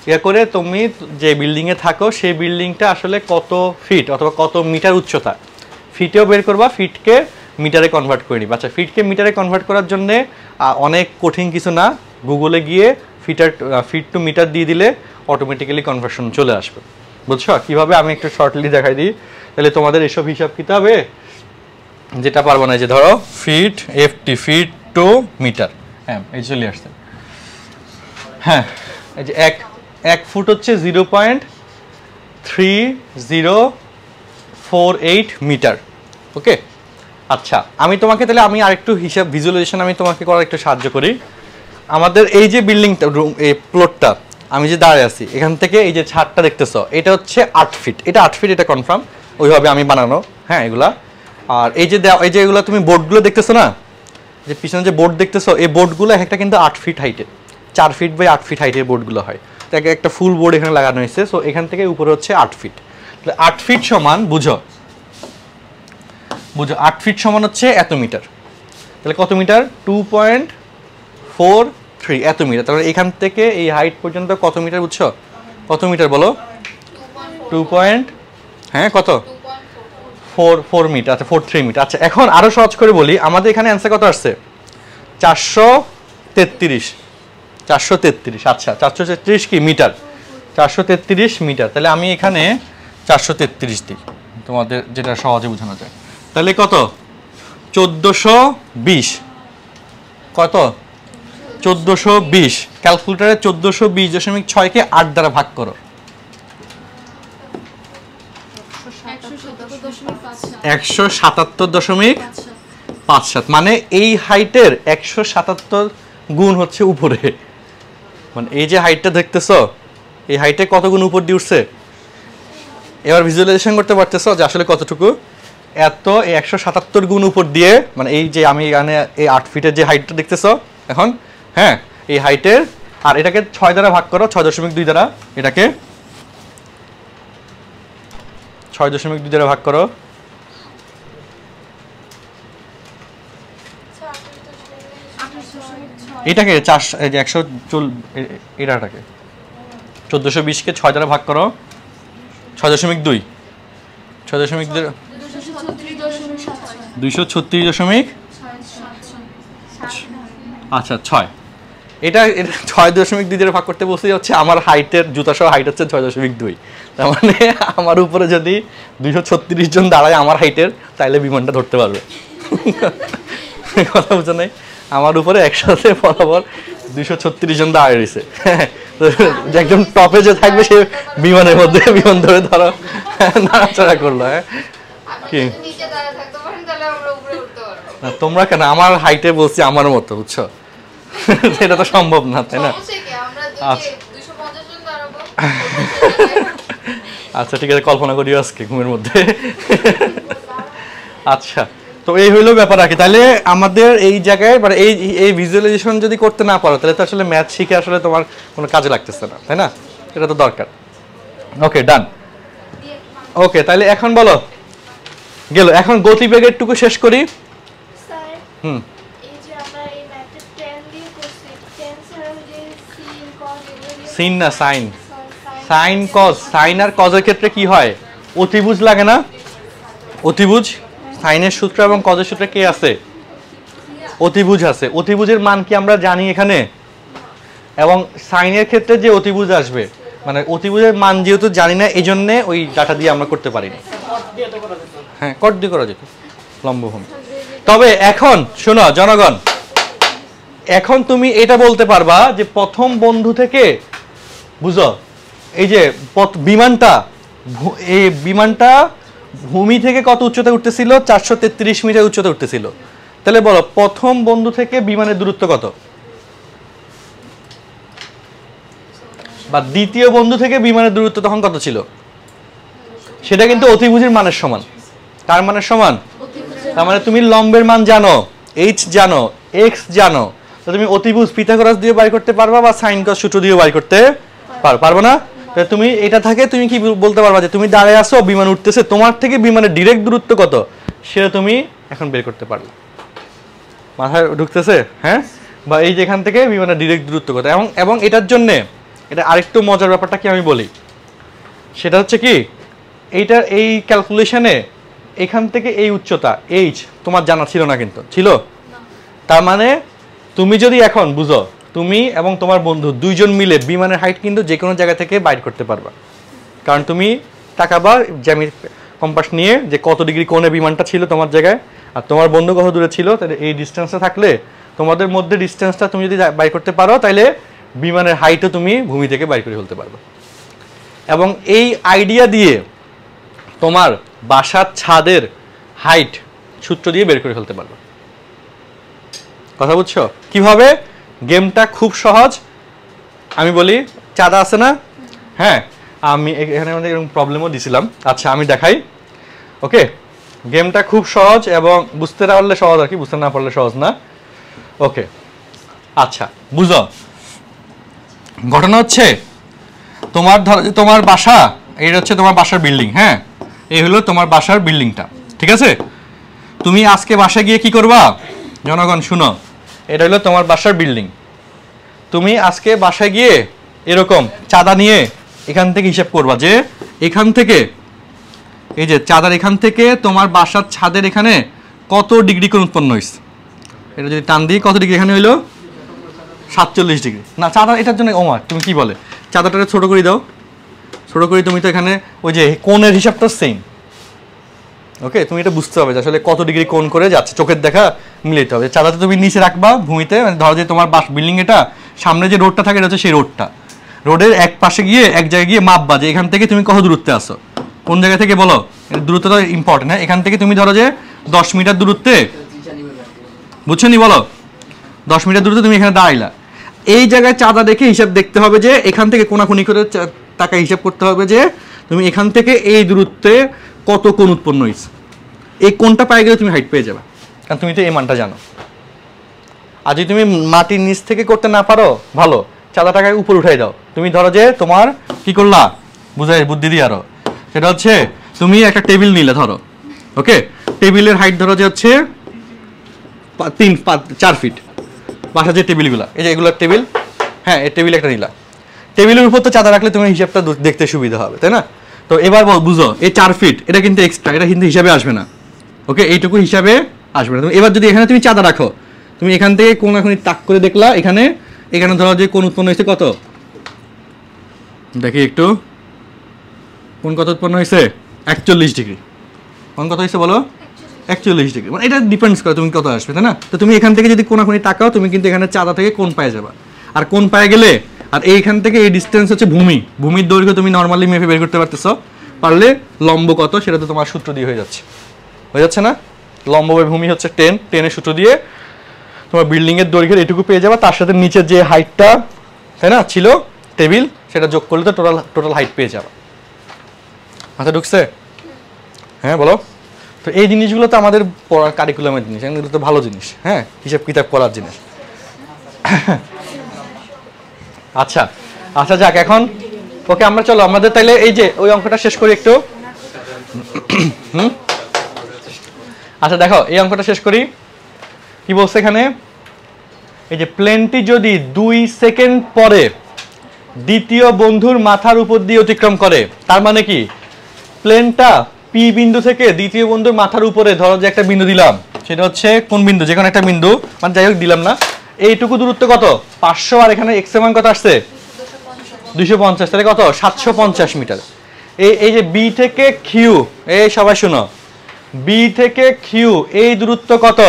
ইয়া করে তুমি যে বিল্ডিংয়ে থাকো সেই বিল্ডিংটা আসলে কত ফিট অথবা কত মিটার উচ্চতা, ফিটেও বের করবা, ফিটকে মিটারে কনভার্ট করে নিবা। আচ্ছা, ফিটকে মিটারে কনভার্ট করার জন্যে অনেক কঠিন কিছু না, গুগলে গিয়ে ফিট টু মিটার দিয়ে দিলে অটোমেটিক্যালি কনভার্সন চলে আসবে। বুঝছো কীভাবে? আমি একটু শর্টলি দেখাই দিই, তাহলে তোমাদের এসব হিসাব কিতাবে যেটা পারবো না, যে ধরো feet FT, feet to meter, হ্যাঁ এই চলে আসছে। হ্যাঁ, এই যে এক ফুট হচ্ছে 0.3048 মিটার। ওকে, আচ্ছা আমি তোমাকে তাহলে আমি আরেকটু হিসাব ভিজুয়ালাইজেশন আমি তোমাকে করার একটু সাহায্য করি। আমাদের এই যে বিল্ডিংটা, এই প্লটটা আমি যে দাঁড়িয়ে আছি, এখান থেকে এই যে ছাদটা দেখতেছো, এটা হচ্ছে 8 ফিট, এটা 8 ফিট, এটা কনফার্ম, ওইভাবে আমি বানানো। হ্যাঁ এগুলা, আর এই যে এগুলো তুমি বোর্ডগুলো দেখতেছো না, যে পিছনে যে বোর্ড দেখতেছো, এই বোর্ডগুলো একটা কিন্তু 8 ফিট হাইটের, 4 ফিট বাই 8 ফিট হাইটের বোর্ডগুলো হয়। তো একটা ফুল বোর্ড এখানে লাগানো হয়েছে, সো এখান থেকে উপরে হচ্ছে 8 ফিট। তাহলে 8 ফিট সমান বুঝো 8 ফিট সমান হচ্ছে এত মিটার। তাহলে কত মিটার? 2.43 এত মিটার। তাহলে এখান থেকে এই হাইট পর্যন্ত কত মিটার? বুঝছো কত মিটার বলো? 2. হ্যাঁ কত? 4 মিটার। আচ্ছা 43 মিটার। আচ্ছা এখন আরো সহজ করে বলি, আমাদের এখানে অ্যান্সার কত আসছে? 433। আচ্ছা 433 কি মিটার? 433 মিটার। তাহলে আমি এখানে 433 দিই, তোমাদের যেটা সহজে বোঝানো যায়। তাহলে কত? 1420। কত? 1420। ক্যালকুলেটরে 1420.6 8 দ্বারা ভাগ করো। 177.57, মানে এই হাইটের 177 গুণ হচ্ছে উপরে। মানে এই যে হাইটটা দেখতেছো, এই হাইটে কত গুণ উপর দিয়ে উঠছে? এবার ভিজুয়ালাইজেশন করতে পারতেছো যে আসলে কতটুকু? এত 177 গুণ উপর দিয়ে, মানে এই যে আমি এখানে এই 8 ফিটের যে হাইটটা দেখতেছো এখন, হ্যাঁ এই হাইটের, আর এটাকে 6 দ্বারা ভাগ করো, 6.2 দ্বারা, এটাকে 6.2 দ্বারা ভাগ করো। এটাকে 140, এটাকে 1420কে 6 দ্বারা ভাগ করো, 6.2, 236. আচ্ছা 6, এটা 6.2 দিয়ে ভাগ করতে বসে হচ্ছে আমার হাইটের, জুতা সহ হাইট হচ্ছে 6.2। তার মানে আমার উপরে যদি 236 জন দাঁড়ায় আমার হাইটের, তাইলে বিমানটা ধরতে পারবে। কথা বুঝো নাই? আমার উপরে একসাথে বরাবর 236 জন দাঁড়িয়ে রয়েছে, একদম টপে যে থাকবে সে বিমানের মধ্যে বিমান ধরে ধরো নাড়াচাড়া করলো। হ্যাঁ কি তোমরা কেন? আমার হাইটে বলছি আমার মতো, বুঝছো? সেটা তো সম্ভব না, তাই না? আচ্ছা ঠিক আছে, কল্পনা করিও আজকে ঘুমের মধ্যে। আচ্ছা তো এই হইলো ব্যাপার আর কি। তাহলে আমাদের এই জায়গায় মানে এই ভিজুয়ালাইজেশন যদি করতে না পারো, তাহলে তো আসলে ম্যাথ শিখে আসলে তোমার কোনো কাজে লাগতেছে না, তাই না? এটা তো দরকার। ওকে ডান। ওকে তাহলে এখন বলো, গেল। এখন গতিবেগের টুকু শেষ করি। হুম, সিন না সাইন, সাইন কজ। সাইন আর কজের ক্ষেত্রে কি হয়? অতিভুজ লাগে না? অতিভুজ, সাইনের সূত্র এবং কজের সূত্রে কে আছে? অতিভুজ আছে। অতিভুজের মান কি আমরা জানি এখানে? এবং সাইনের ক্ষেত্রে যে অতিভুজ আসবে, মানে অতিভুজের মান যেহেতু জানি না, এই জন্যে ওই ডাটা দিয়ে আমরা করতে পারি না। হ্যাঁ কট দিয়ে করা যেত, লম্বভূমি। তবে এখন শোনো জনগণ, এখন তুমি এটা বলতে পারবা যে প্রথম বন্ধু থেকে, বুঝো এই যে বিমানটা ভূমি থেকে কত উচ্চতা উঠতেছিল? 433 মিটার উচ্চতা উঠতেছিল। তাহলে বলো প্রথম বন্ধু থেকে বিমানের দূরত্ব কত? বা দ্বিতীয় বন্ধু থেকে বিমানের দূরত্ব তখন কত ছিল? সেটা কিন্তু অতিভুজের মানের সমান। কার মানের সমান? তার মানে তুমি লম্বের মান জানো, এইচ জানো, এক্স জানো, তো তুমি অতিভুজ পিথাগোরাস দিয়ে বাই করতে পারবা বা সাইন কস সূত্র দিয়ে বাই করতে পারবো না? তুমি এটা থাকে তুমি কি বলতে পারবা যে তুমি দাঁড়ায় আসো, বিমান উঠতেছে, তোমার থেকে বিমানের ডিরেক্ট দূরত্ব কত সেটা তুমি এখন বের করতে পারবে। মাথায় ঢুকতেছে? হ্যাঁ, বা এই যে এখান থেকে বিমানের ডিরেক্ট দূরত্ব কত। এবং এটার জন্যে এটা আরেকটু মজার ব্যাপারটা কি আমি বলি, সেটা হচ্ছে কি এইটার এই ক্যালকুলেশনে এখান থেকে এই উচ্চতা এইচ তোমার জানা ছিল না, কিন্তু ছিল। তার মানে তুমি যদি এখন বুঝো, তুমি এবং তোমার বন্ধু দুইজন মিলে বিমানের হাইট কিন্তু যে কোনো জায়গা থেকে বাইর করতে পারবা, কারণ তুমি তাকাবা জ্যামিতি কম্পাস নিয়ে যে কত ডিগ্রি কোণে বিমানটা ছিল তোমার জায়গায়, আর তোমার বন্ধু কত দূরে ছিল, তাহলে এই ডিস্টেন্সটা থাকলে তোমাদের মধ্যে ডিস্টেন্সটা তুমি যদি বাই করতে পারো, তাহলে বিমানের হাইটও তুমি ভূমি থেকে বাই করে ফেলতে পারবে। এবং এই আইডিয়া দিয়ে তোমার বাসার ছাদের হাইট সূত্র দিয়ে বের করে ফেলতে পারবে। কথা বুঝছো? কিভাবে? গেমটা খুব সহজ। আমি বলি, চাঁদা আছে না? হ্যাঁ, আমি এখানে আমাদের এরকম প্রবলেমও দিছিলাম। আচ্ছা, আমি দেখাই। ওকে, গেমটা খুব সহজ এবং বুঝতে পারলে সহজ আর কি, বুঝতে না পারলে সহজ না। ওকে, আচ্ছা বুঝো, ঘটনা হচ্ছে তোমার বাসা, এটা হচ্ছে তোমার বাসার বিল্ডিং। হ্যাঁ, এই হলো তোমার বাসার বিল্ডিংটা, ঠিক আছে? তুমি আজকে বাসায় গিয়ে কি করবা জনগণ শুনো, এটা হলো তোমার বাসার বিল্ডিং। তুমি আজকে বাসায় গিয়ে এরকম চাঁদা নিয়ে এখান থেকে হিসাব করবা যে এখান থেকে এই যে চাঁদার এখান থেকে তোমার বাসার ছাদের এখানে কত ডিগ্রি কোণ উৎপন্ন হয়েছে। এটা যদি টান দিই কত ডিগ্রি এখানে হইলো? 47 ডিগ্রি। না, চাঁদা এটার জন্য ওমার তুমি কি বলে, চাঁদাটাকে ছোট করে দাও, ছোট করে তুমি তো এখানে ওই যে কোণের হিসাবটা সেম। ওকে, তুমি এটা বুঝতে হবে যে আসলে কত ডিগ্রি কোণ করে যাচ্ছে, চোখের দেখা মিলাইতে হবে। চাঁদাটা তুমি নিচে রাখবা ভূমিতে, মানে ধরো যে তোমার বিল্ডিং এটা সামনে যে রোডটা থাকে এটা হচ্ছে সেই রোডটা, রোডের এক পাশে গিয়ে এক জায়গায় গিয়ে মাপবা যে এখান থেকে তুমি কত দূরত্বে আসো, কোন জায়গা থেকে বলো, দূরত্বটা ইম্পর্টেন্ট। হ্যাঁ, এখান থেকে তুমি ধরো যে 10 মিটার দূরত্বে, বুঝছো নি, বলো 10 মিটার দূরত্বে তুমি এখানে দাঁড়াইলা। এই জায়গায় চাঁদা দেখে হিসাব দেখতে হবে যে এখান থেকে কোনাকুনি করে টাকা হিসাব করতে হবে যে তুমি এখান থেকে এই দূরত্বে কত কোণ উৎপন্ন হয়েছে। এই কোণটা পাই গেলে তুমি হাইট পেয়ে যাবে, কারণ তুমি তো এই মানটা জানো। আর যদি তুমি মাটির নিচ থেকে করতে না পারো, ভালো, চাঁদা টাকায় উপর উঠাই দাও। তুমি ধরো যে তোমার কি করলা, বুঝাই বুদ্ধি দিয়ে আরো, সেটা হচ্ছে তুমি একটা টেবিল নিলে ধরো, ওকে, টেবিলের হাইট ধরো যে হচ্ছে 4 ফিট। বাসা যে টেবিলগুলো, এই যে এগুলোর টেবিল, হ্যাঁ, এই টেবিল একটা নিলা, টেবিলের উপর তো চাঁদা রাখলে তোমার হিসাবটা দেখতে সুবিধা হবে, তাই না? তো এবার বুঝো, এই 4 ফিট এটা কিন্তু এক্সট্রা, এটা কিন্তু হিসাবে আসবে না। ওকে, এইটুকু হিসাবে আসবে না। এবার যদি এখানে তুমি চাঁদা রাখো, তুমি এখান থেকে কোন এখন তাক করে দেখলা, এখানে এখানে ধরো যে কোন উৎপন্ন হয়েছে কত, দেখি একটু, কোন কত উৎপন্ন হয়েছে? 41 ডিগ্রি। কোন কত হয়েছে বলো? 41 ডিগ্রি। মানে এটা ডিপেন্ডস করে তুমি কত আসবে, তাই না? তো তুমি এখান থেকে যদি কোনাকুনি তাকাও, তুমি কিন্তু এখানে চাঁদা থেকে কোন পায়ে যাবা। আর কোন পায়ে গেলে, আর এইখান থেকে এই ডিস্টেন্স হচ্ছে ভূমির দৈর্ঘ্য তুমি নর্মালি মেপে বের করতে পারতেছো, পারলে লম্ব কত সেটা তো তোমার সূত্র দিয়ে হয়ে যাচ্ছে না? লম্ব ভূমি হচ্ছে 10, 10-এর সূত্র দিয়ে তোমার বিল্ডিং এর দৈর্ঘ্যের এটুকু পেয়ে যাবা, তার সাথে নিচের যে হাইটটা, তাই না, ছিল টেবিল, সেটা যোগ করলে তো টোটাল হাইট পেয়ে যাবা। আচ্ছা, ঢুকছে? হ্যাঁ বলো। তো এই জিনিসগুলো তো আমাদের পড়ার কারিকুলামের জিনিস, এগুলো তো ভালো জিনিস, হ্যাঁ, হিসাব কিতাব করার জিনিস। আচ্ছা আচ্ছা, যাক এখন ওকে, আমরা চলো আমাদের তাইলে এই যে ওই অঙ্কটা শেষ করি একটু। আচ্ছা দেখো, এই অঙ্কটা শেষ করি। কি বলছে এখানে, এই যে প্লেনটি যদি 2 সেকেন্ড পরে দ্বিতীয় বন্ধুর মাথার উপর দিয়ে অতিক্রম করে, তার মানে কি প্লেনটা পি বিন্দু থেকে দ্বিতীয় বন্ধুর মাথার উপরে, ধরো যে একটা বিন্দু দিলাম, সেটা হচ্ছে কোন বিন্দু, যে কোনো একটা বিন্দু, মানে যাই হোক দিলাম না, এইটুকু দূরত্ব কত 500, আর এখানে এক্স এর মান কত আসছে 250, তাহলে কত 750 মিটার। এই যে বি থেকে কিউ, এই সবাই শোনো, বি থেকে কিউ এই দূরত্ব কত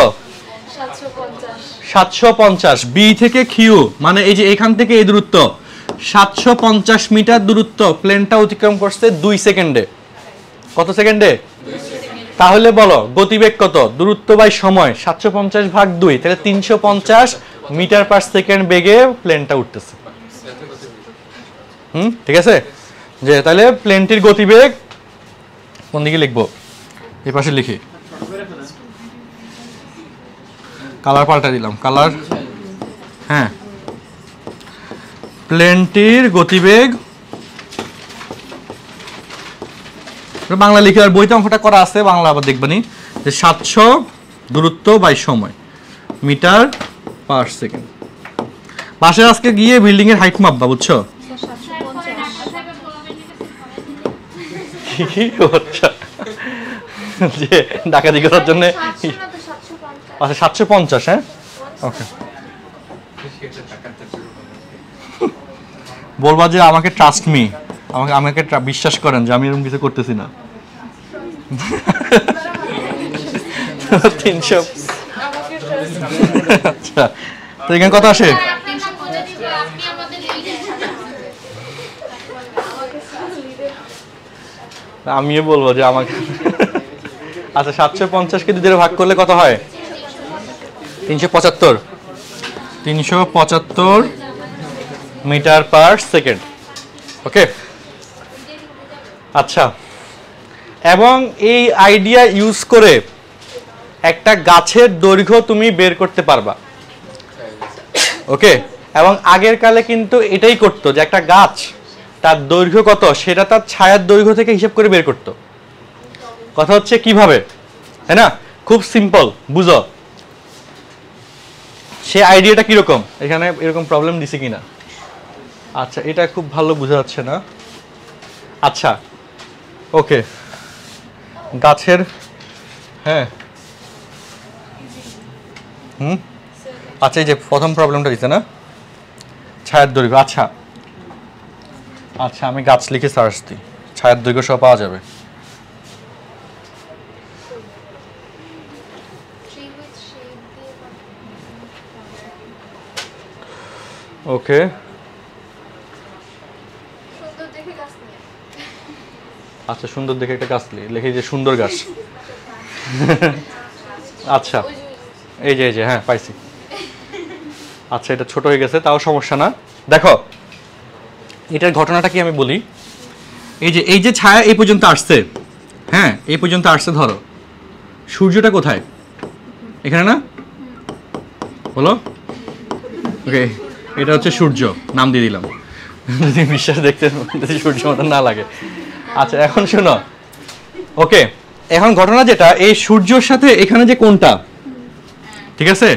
750। বি থেকে কিউ মানে এই যে এখান থেকে এই দূরত্ব 750 মিটার দূরত্ব প্লেনটা অতিক্রম করছে 2 সেকেন্ডে। কত সেকেন্ডে? তাহলে বলো গতিবেগ কত, দূরত্ব বাই সময় 750/2, তাহলে 350 মিটার পার সেকেন্ড বেগে প্লেনটা উঠতেছে। ঠিক আছে, যে তাহলে প্লেনটির গতিবেগ কোন দিকে লিখবো, এই পাশে লিখি, কালার পাল্টা দিলাম, কালার। হ্যাঁ, প্লেনটির গতিবেগ বাংলা লিখে, আর বইতে অঙ্কটা করা আছে, বাংলা আবার দেখবানি যে 700 দূরত্ব বাই সময় মিটার পার সেকেন্ড। পাশে আজকে গিয়ে বিল্ডিং এর হাইট মাপবা, বুঝছো? যে ডাকাতি করার জন্য আচ্ছা 750। হ্যাঁ, ওকে। বলবা যে আমাকে ট্রাস্ট মি, আমাকে বিশ্বাস করেন যে আমি এরকম কিছু করতেছি না। 300। আচ্ছা, তো এখানে কত আসে? আমিও বলবো যে আমাকে আচ্ছা 750 কে 2 দিয়ে ভাগ করলে কত হয়? 375। 375 মিটার পার সেকেন্ড। ওকে, আচ্ছা। এবং এই আইডিয়া ইউজ করে একটা গাছের দৈর্ঘ্য তুমি বের করতে পারবা। ওকে, এবং আগের কালে কিন্তু এটাই করতো যে একটা গাছ তার দৈর্ঘ্য কত সেটা তার ছায়ার দৈর্ঘ্য থেকে হিসাব করে বের করতো। কথা হচ্ছে কিভাবে, তাই না? খুব সিম্পল, বুঝো। সে আইডিয়াটা কিরকম, এখানে এরকম প্রবলেম দিছে কিনা? আচ্ছা, এটা খুব ভালো বোঝা যাচ্ছে না। আচ্ছা, ওকে, গাছের, হ্যাঁ, আচ্ছা, এই যে প্রথম প্রবলেমটা দিচ্ছে না, ছায়ার দৈর্ঘ্য। আচ্ছা আচ্ছা, আমি গাছ লিখে সার্চ দিই, ছায়ার দৈর্ঘ্য সব পাওয়া যাবে। ওকে, আচ্ছা, সুন্দর দেখে একটা গাছ লিখে, যে সুন্দর গাছ। আচ্ছা, এই যে হ্যাঁ পাইছি। আচ্ছা, এটা ছোট হয়ে গেছে, তাও সমস্যা না। দেখো এটার ঘটনাটা কি আমি বলি। এই যে ছায়া এই পর্যন্ত আসছে, হ্যাঁ, এই পর্যন্ত আসছে। ধরো সূর্যটা কোথায়? এখানে না, বলো। ওকে, এটা হচ্ছে সূর্য, নাম দিয়ে দিলাম, যদি বিশ্বাস দেখতে সূর্য মতো না লাগে। আচ্ছা, এখন শোনো। ওকে, এখন ঘটনা যেটা, এই সূর্যের সাথে এখানে যে কোণটা, ঠিক আছে,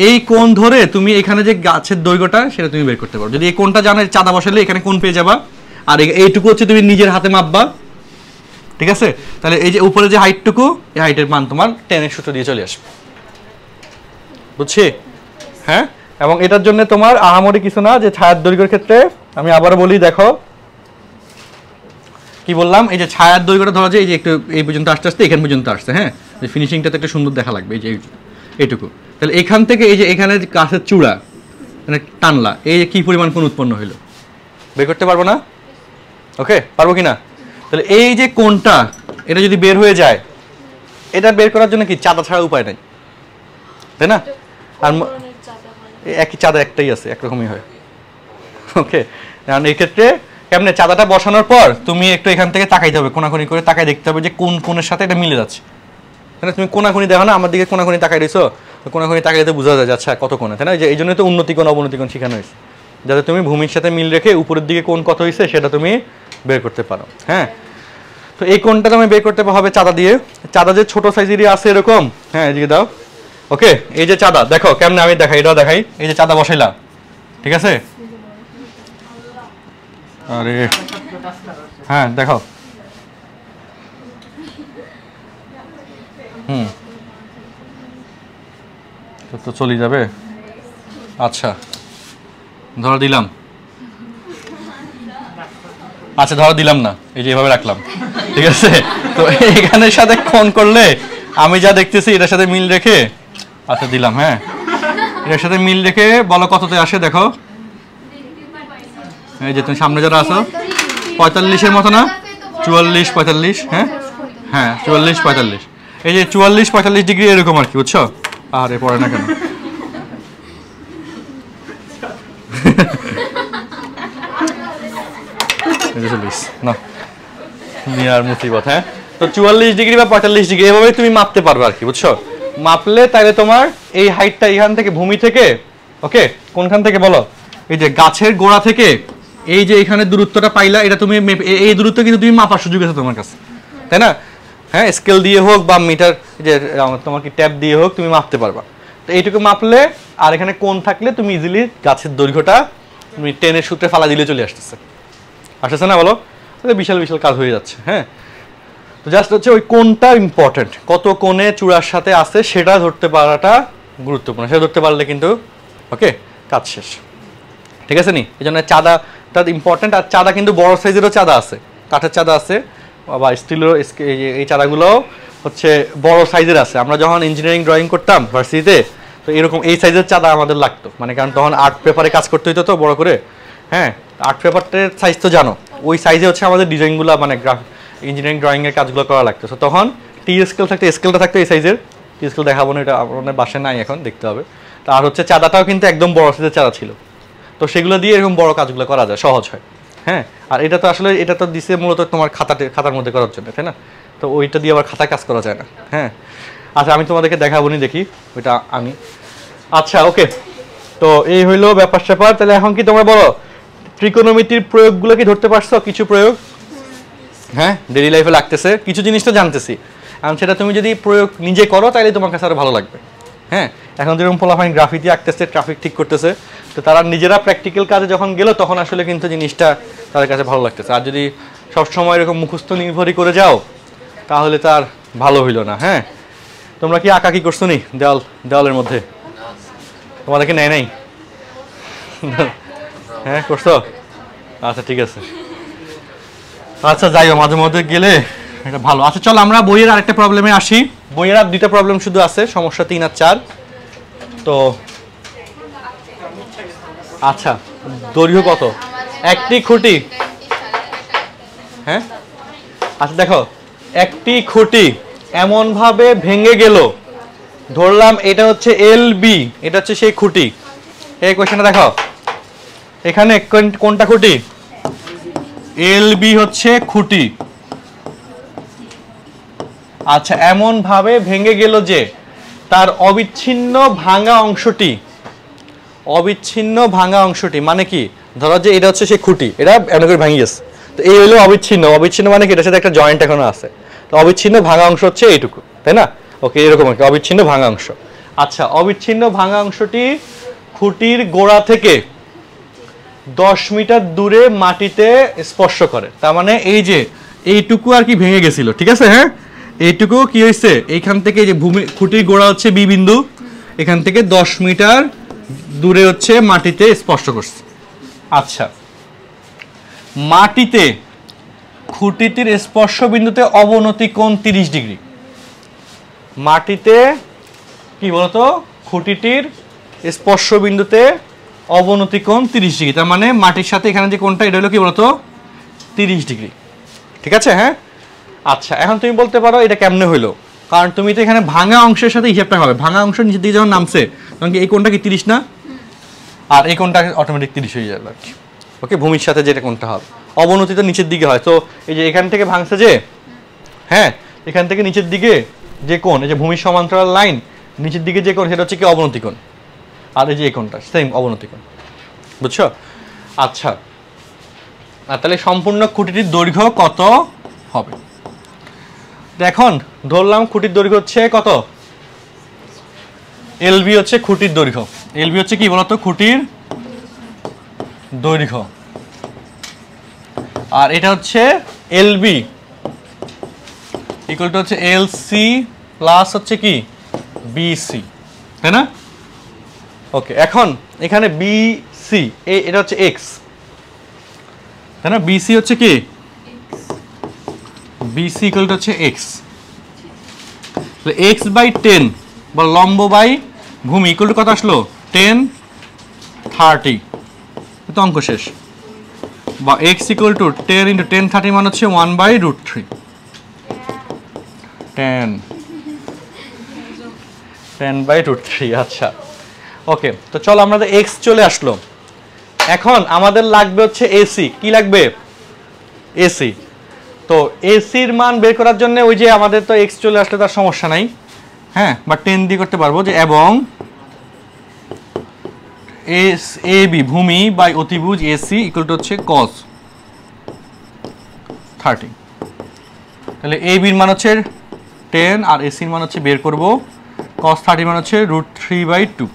এই কোণ ধরে তুমি এখানে যে গাছের দৈর্ঘ্যটা সেটা তুমি বের করতে পারো। যদি এই কোণটা জানো, চাঁদা বসালে এখানে কোণ পেয়ে যাবা। আর এইটুকু হচ্ছে তুমি নিজের হাতে মাপবা, ঠিক আছে? তাহলে এই যে উপরে যে হাইটটুকু, এই হাইটের মান তোমার টেনের সূত্র দিয়ে চলে আসবে, বুঝছি? হ্যাঁ, এবং এটার জন্য তোমার আহামরি কিছু না, যে ছায়ার দৈর্ঘ্যের ক্ষেত্রে আমি আবারও বলি, দেখো কি বললাম, এই যে ছায়ার দৈর্ঘ্যটা ধরো যে এই যে একটু এই পর্যন্ত আসতে আসতে এখান পর্যন্ত আসছে, হ্যাঁ, ফিনিশিংটা তো একটু সুন্দর দেখা লাগবে, এই যে এইটুকু। তাহলে এখান থেকে এই যে এখানে গাছের চূড়া মানে টানলা, এই যে কি পরিমাণ কোণ উৎপন্ন হইলো বের করতে পারবো না? ওকে, পারবো কি না? তাহলে এই যে কোণটা, এটা যদি বের হয়ে যায়, এটা বের করার জন্য কি চাঁদা ছাড়া উপায় নাই, তাই না? আর একই চাঁদা একটাই আছে, একরকমই হয়। ওকে, কারণ এই ক্ষেত্রে কেমনে চাঁদাটা বসানোর পর তুমি একটু এখান থেকে তাকাইতে হবে, কোনাকুনি করে তাকাই দেখতে হবে যে কোন কোণের সাথে এটা মিলে যাচ্ছে, তাই না? তুমি কোনাকুনি দেখো না, আমার দিকে কোনাকুনি তাকাই দিছো, কোনাকুনি তাকাইতে বোঝা যায় আচ্ছা কত কোণে, তাই না? এই জন্য তো উন্নতি কোণ অবনতি কোণ শেখানো হয়েছে, যাতে তুমি ভূমির সাথে মিল রেখে উপরের দিকে কোণ কত হয়েছে সেটা তুমি বের করতে পারো। হ্যাঁ, তো এই কোণটা তুমি বের করতে হবে চাঁদা দিয়ে। চাঁদা যে ছোট সাইজেরই আছে এরকম, হ্যাঁ, এদিকে দাও। ওকে, এই যে চাঁদা দেখো কেমনে, আমি দেখাই, এটাও দেখাই। এই যে চাঁদা বসাইলা, ঠিক আছে? আরে হ্যাঁ, দেখো, তো চলে যাবে। আচ্ছা, ধরো দিলাম, আচ্ছা ধরো দিলাম না, এই যে এভাবে রাখলাম, ঠিক আছে? তো এখানের সাথে কোণ করলে আমি যা দেখতেছি এটার সাথে মিল রেখে, আচ্ছা দিলাম, হ্যাঁ, এটার সাথে মিল রেখে বলো কততে আসে। দেখো এই যে তুমি সামনে যারা আছো, 45-এর মতো না, 44-45, হ্যাঁ হ্যাঁ, 44-45, এই যে 44-45 ডিগ্রি এরকম আর কি, বুঝছো? আরে পড়ে না কেন? না নিয়ার মুসিবত। হ্যাঁ, তো 44 ডিগ্রি বা 45 ডিগ্রি এভাবে তুমি মাপতে পারবে আর কি, বুঝছো? মাপলে তাহলে তোমার এই হাইটটা এখান থেকে ভূমি থেকে, ওকে, কোনখান থেকে বলো, এই যে গাছের গোড়া থেকে এই যে এখানে দূরত্বটা পাইলা, এটা তুমি এই দূরত্ব কিন্তু তুমি মাপার সুযোগ আছে তোমার কাছে, তাই না? হ্যাঁ, স্কেল দিয়ে হোক বা মিটার যে তোমার কি ট্যাপ দিয়ে হোক তুমি মাপতে পারবা। তো এইটুকু মাপলে আর এখানে কোণ থাকলে তুমি ইজিলি গাছের দৈর্ঘ্যটা তুমি টেনের সূত্রে ফালা দিলে চলে আসতেছে না বলো? তাহলে বিশাল বিশাল কাজ হয়ে যাচ্ছে। হ্যাঁ, তো জাস্ট হচ্ছে ওই কোণটা ইম্পর্টেন্ট, কত কোণে চূড়ার সাথে আছে সেটা ধরতে পারাটা গুরুত্বপূর্ণ। সেটা ধরতে পারলে কিন্তু ওকে কাজ শেষ, ঠিক আছে নি? এই জন্য চাঁদাটা ইম্পর্টেন্ট। আর চাঁদা কিন্তু বড় সাইজেরও চাঁদা আছে, কাঠের চাঁদা আছে বা স্টিলের, এই চাঁদাগুলোও হচ্ছে বড় সাইজের আছে। আমরা যখন ইঞ্জিনিয়ারিং ড্রয়িং করতাম ভার্সিটিতে, তো এরকম এই সাইজের চাঁদা আমাদের লাগতো, মানে কারণ তখন আর্ট পেপারে কাজ করতে হইতো তো বড় করে। হ্যাঁ, আর্ট পেপারটার সাইজ তো জানো, ওই সাইজে হচ্ছে আমাদের ডিজাইনগুলো মানে ইঞ্জিনিয়ারিং ড্রয়িংয়ের কাজগুলো করা লাগতো। তো তখন টি স্কেল থাকতো, স্কেলটা থাকতো এই সাইজের, টি স্কেল দেখাবো না, এটা আপনার বাসায় নাই, এখন দেখতে হবে। আর হচ্ছে চাঁদাটাও কিন্তু একদম বড় সাইজের চাঁদা ছিল, তো সেগুলো দিয়ে এরকম বড় কাজগুলো করা যায়, সহজ হয়। হ্যাঁ, আর এটা তো আসলে এটা তো দিছে মূলত তোমার খাতার মধ্যে করার জন্য, তাই না? তো ওইটা দিয়ে আবার খাতায় কাজ করা যায় না। হ্যাঁ, আচ্ছা আমি তোমাদেরকে দেখাবো নি, দেখি ওইটা আমি। আচ্ছা ওকে, তো এই হইলো ব্যাপার স্যাপার। তাহলে এখন কি তোমরা বলো ত্রিকোণমিতির প্রয়োগগুলো কি ধরতে পারছো? কিছু প্রয়োগ হ্যাঁ ডেইলি লাইফে লাগতেছে, কিছু জিনিস তো জানতেছি। এখন সেটা তুমি যদি প্রয়োগ নিজে করো তাহলে তোমার কাছে আরো ভালো লাগবে। হ্যাঁ, এখন যেরকম পোলাপাইন গ্রাফিতি আঁকতেছে, ট্রাফিক ঠিক করতেছে, তো তারা নিজেরা প্র্যাকটিক্যাল কাজে যখন গেলো তখন আসলে কিন্তু জিনিসটা তাদের কাছে ভালো লাগতেছে। আর যদি সবসময় এরকম মুখস্থ নির্ভরই করে যাও তাহলে তার ভালো হইলো না। হ্যাঁ, তোমরা কি আঁকা কি করছো নি দেওয়ালের মধ্যে? তোমাদেরকে নেয় নাই? হ্যাঁ করছো? আচ্ছা ঠিক আছে, আচ্ছা যাইও, মাঝে মধ্যে গেলে এটা ভালো। আচ্ছা চল আমরা বইয়ের আরেকটা প্রবলেমে আসি। বইয়ের আর দুইটা প্রবলেম শুধু আছে, সমস্যা 3 আর 4। তো আচ্ছা দৈর্ঘ্য কত? একটি খুঁটি, হ্যাঁ আচ্ছা দেখো, একটি খুঁটি এমন ভাবে ভেঙে গেল, ধরলাম এটা হচ্ছে LB, এটা হচ্ছে সেই খুঁটি। এই কোশ্চেনটা দেখো, এখানে কোনটা খুঁটি? LB হচ্ছে খুঁটি। আচ্ছা, এমন ভাবে ভেঙে গেল যে তার অবিচ্ছিন্ন ভাঙা অংশটি মানে কি? ধরো যে এটা হচ্ছে সেই খুঁটি, এটা এমন করে ভেঙে গেছে, তো এই হলো অবিচ্ছিন্ন মানে কি? এটার সাথে একটা জয়েন্ট এখনো আছে, তো অবিচ্ছিন্ন ভাঙা অংশ হচ্ছে এইটুকু, তাই না? ওকে, এরকম একটা অবিচ্ছিন্ন ভাঙা অংশ। আচ্ছা, অবিচ্ছিন্ন ভাঙা অংশটি খুঁটির গোড়া থেকে 10 মিটার দূরে মাটিতে স্পর্শ করে। তার মানে এই যে এইটুকু আর কি ভেঙে গেছিল, ঠিক আছে? হ্যাঁ, এইটুকু কি হয়েছে, এইখান থেকে যে ভূমি খুঁটির গোড়া হচ্ছে বি বিন্দু, এখান থেকে 10 মিটার দূরে হচ্ছে মাটিতে স্পর্শ করছে। আচ্ছা, মাটিতে খুঁটিটির স্পর্শ বিন্দুতে অবনতি কোণ 30 ডিগ্রি। মাটিতে কি বলতো, খুঁটিটির স্পর্শ বিন্দুতে অবনতি কোণ 30 ডিগ্রি, তার মানে মাটির সাথে এখানে যে কোণটা এটা হলো কি বলতো 30 ডিগ্রি, ঠিক আছে? হ্যাঁ, আচ্ছা এখন তুমি বলতে পারো এটা কেমনে হইলো, কারণ তুমি তো এখানে ভাঙা অংশের সাথে হিসাবটা হবে, ভাঙা অংশ নিচের দিকে যখন নামছে তখন কি এই কোণটা কি 30 না, আর এই কোণটা অটোমেটিক 30 হয়ে যাবে আর কি। ওকে, ভূমির সাথে যেটা কোণটা হবে, অবনতি তো নিচের দিকে হয়, তো এই যে এখান থেকে ভাঙছে যে, হ্যাঁ এখান থেকে নিচের দিকে যে কোণ, এই যে ভূমির সমান্তরাল লাইন নিচের দিকে যে কোণ সেটা হচ্ছে কি অবনতি কোণ, আর এই যে এই কোণটা সেম অবনতি কোণ, বুঝছো? আচ্ছা, আর তাহলে সম্পূর্ণ খুঁটিটির দৈর্ঘ্য কত হবে? এখন ধরলাম খুঁটির দৈর্ঘ্য হচ্ছে কত, LB হচ্ছে খুঁটির দৈর্ঘ্য। LB হচ্ছে কি বলতো খুঁটির দৈর্ঘ্য, আর এটা হচ্ছে LB ইকুয়াল টু হচ্ছে LC প্লাস হচ্ছে কি BC, তাই না? ওকে, এখন এখানে BC এটা হচ্ছে X, তাই না? BC হচ্ছে কি BC ইকুয়াল টু হচ্ছে X, তাহলে X বাই 10 বা লম্ব বাই ভূমি ইকুয়াল টু কত আসলো 10 30, তো অঙ্ক শেষ। বা X ইকুয়াল টু 10 ইন্টু 10 30 মানে হচ্ছে 1/√3, 10/√3। আচ্ছা ওকে, তো চলো আমাদের X চলে আসলো, এখন আমাদের লাগবে হচ্ছে AC। কি লাগবে? AC। তো AC এর মান বের করার জন্য ওই যে আমাদের তো X চলে আসলে তার সমস্যা নাই, হ্যাঁ, বা 10 দিয়ে করতে পারবো যে এবং AB ভূমি বাই অতিভুজ AC ইকুয়াল টু হচ্ছে cos 30। তাহলে AB এর মান হচ্ছে 10 আর AC এর মান হচ্ছে বের করব cos 30 মান হচ্ছে √3/2,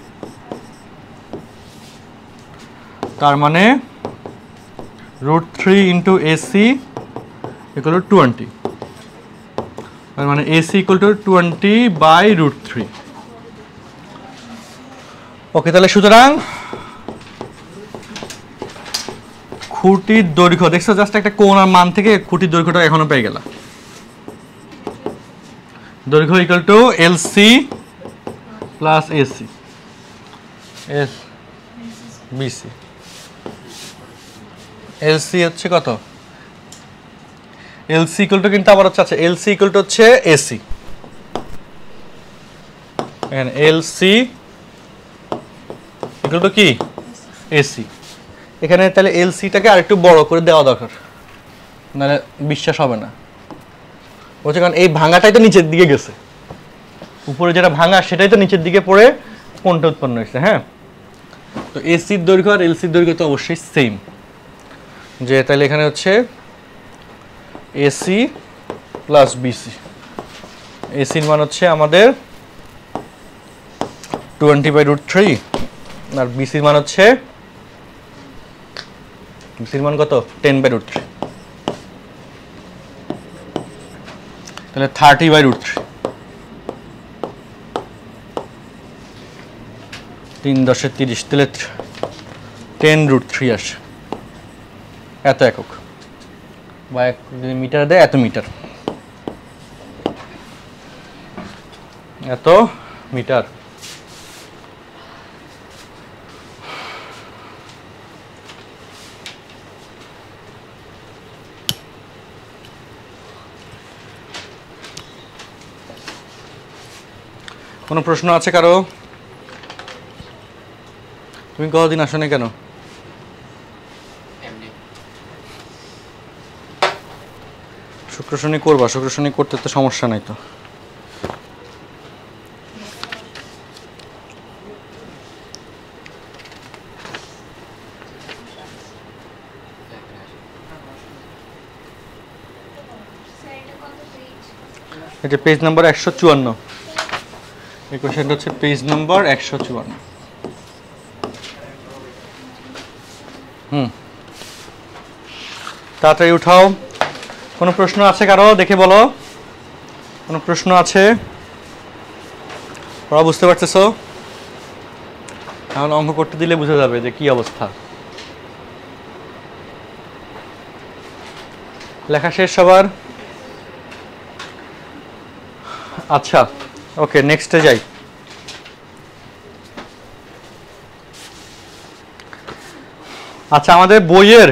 তার মানে √3 ইন্টু AC ইকুয়াল টু 20, তার মানে AC ইকুয়াল টু 20/√3। ওকে, তাহলে সুতরাং খুঁটির দৈর্ঘ্য দেখছো, জাস্ট একটা কোণ আর মান থেকে খুঁটির দৈর্ঘ্যটা এখনো পেয়ে গেল। দৈর্ঘ্য equal to LC plus AC BC। LC হচ্ছে কত? LC ইকুয়াল টু কিন্তু আবার হচ্ছে আচ্ছা LC ইকুয়াল টু হচ্ছে AC, এখানে LC ইকুয়াল টু কি AC। এখানে তাহলে LC-টাকে আরেকটু বড় করে দেওয়া দরকার, নাহলে বিশ্বাস হবে না বলছে, কারণ এই ভাঙাটাই তো নিচের দিকে গেছে, উপরে যেটা ভাঙা সেটাই তো নিচের দিকে পড়ে কোণটা উৎপন্ন হয়েছে। হ্যাঁ, তো AC-র দৈর্ঘ্য আর LC-র দৈর্ঘ্য তো অবশ্যই সেম, যে তাহলে এখানে হচ্ছে AC প্লাস BC। AC-র মান হচ্ছে আমাদের 20/√3 আর BC-র মান হচ্ছে BC-র মান কত? 10/√3, তাহলে 30/√3, 3 × 10 = 30, তাহলে 10√3 আসে, এত একক, বা যদি মিটার দেয় এত মিটার, এত মিটার। কোনো প্রশ্ন আছে কারো? তুমি কতদিন আসো না কেন? শুক্র শনি করবা, শুক্র শনি করতে তো সমস্যা নাই তো। এটা পেজ নাম্বার 154, এই কোশ্চেনটা হচ্ছে পেজ নাম্বার 154। তাড়াতাড়ি উঠাও। কোনো প্রশ্ন আছে কারো? দেখে বলো, কোনো প্রশ্ন আছে? ওরা বুঝতে পারতেছো? এখন অঙ্ক করতে দিলে বুঝা যাবে যে কি অবস্থা। লেখা শেষ সবার? আচ্ছা, ওকে, নেক্সটে যাই। আচ্ছা, আমাদের বইয়ের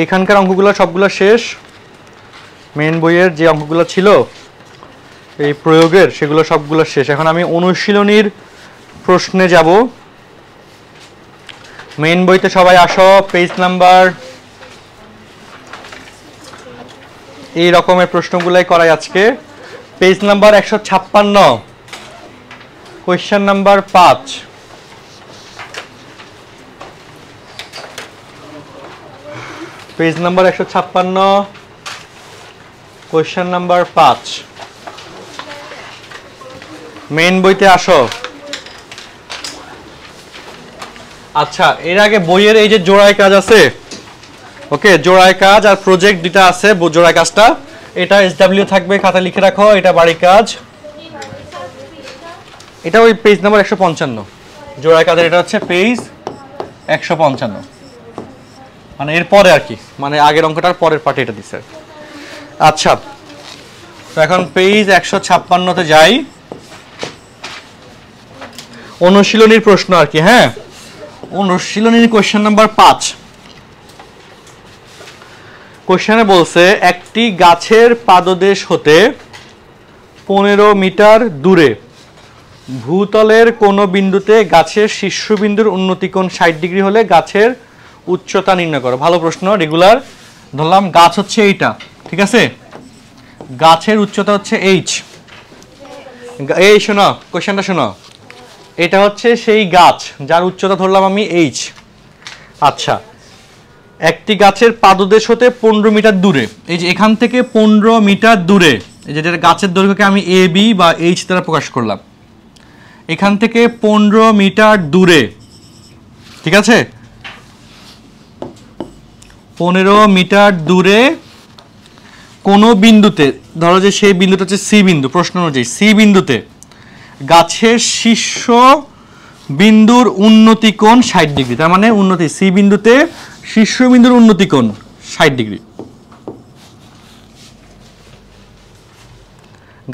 এইখানকার অঙ্কগুলো সবগুলো শেষ। মেন বইয়ের যে অঙ্কগুলো ছিল এই প্রয়োগের, সেগুলো সবগুলো শেষ। এখন আমি অনুশীলনীর প্রশ্নে যাব। মেন বইতে সবাই আসো, পেজ নাম্বার, এই রকমের প্রশ্নগুলাই করাই আজকে। Page number 156, question number 5। Page number 156, question number 5, main বইতে আসো। আচ্ছা, এর আগে বইয়ের এই যে জোড়ায় কাজ আছে, ওকে, জোড়ায় কাজ আর প্রজেক্ট দুটা আছে। জোড়ায় কাজটা এটা SW থাকবে, খাতা লিখে রাখো, এটা বাড়ির কাজ। এটা ওই পেজ নাম্বার 155, জোড়ায় কাজের এটা হচ্ছে পেজ 155, মানে এর পরে আর কি, মানে আগের অঙ্কটার পরের পার্টে এটা দিচ্ছে। আচ্ছা, তো এখন পেজ 156-তে যাই। অনুশীলনীর প্রশ্ন আর কি। হ্যাঁ, অনুশীলনীর কোয়েশ্চেন নাম্বার 5। কোয়েশ্চেনে বলছে একটি গাছের পাদদেশ হতে 15 মিটার দূরে ভূতলের কোন বিন্দুতে গাছের শীর্ষবিন্দুর উন্নতি কোণ 60 ডিগ্রি হলে গাছের উচ্চতা নির্ণয় করো। ভালো প্রশ্ন, রেগুলার। ধরলাম গাছ হচ্ছে এইটা, ঠিক আছে, গাছের উচ্চতা হচ্ছে h, এই শোনো, কোশ্চেনটা শোনো, এটা হচ্ছে সেই গাছ যার উচ্চতা ধরলাম আমি এইচ। আচ্ছা, একটি গাছের পাদদেশ হতে 15 মিটার দূরে, এই যে এখান থেকে 15 মিটার দূরে, এই যে গাছের দৈর্ঘ্যকে আমি এ বি বা এইচ দ্বারা প্রকাশ করলাম, এখান থেকে 15 মিটার দূরে, ঠিক আছে, 15 মিটার দূরে কোনো বিন্দুতে, ধরো যে সেই বিন্দুটা হচ্ছে সি বিন্দু, প্রশ্ন অনুযায়ী সি বিন্দুতে গাছের শীর্ষ বিন্দুর উন্নতি কোণ 60 ডিগ্রি। তার মানে উন্নতি, সি বিন্দুতে শীর্ষ বিন্দুর উন্নতি কোণ 60 ডিগ্রি।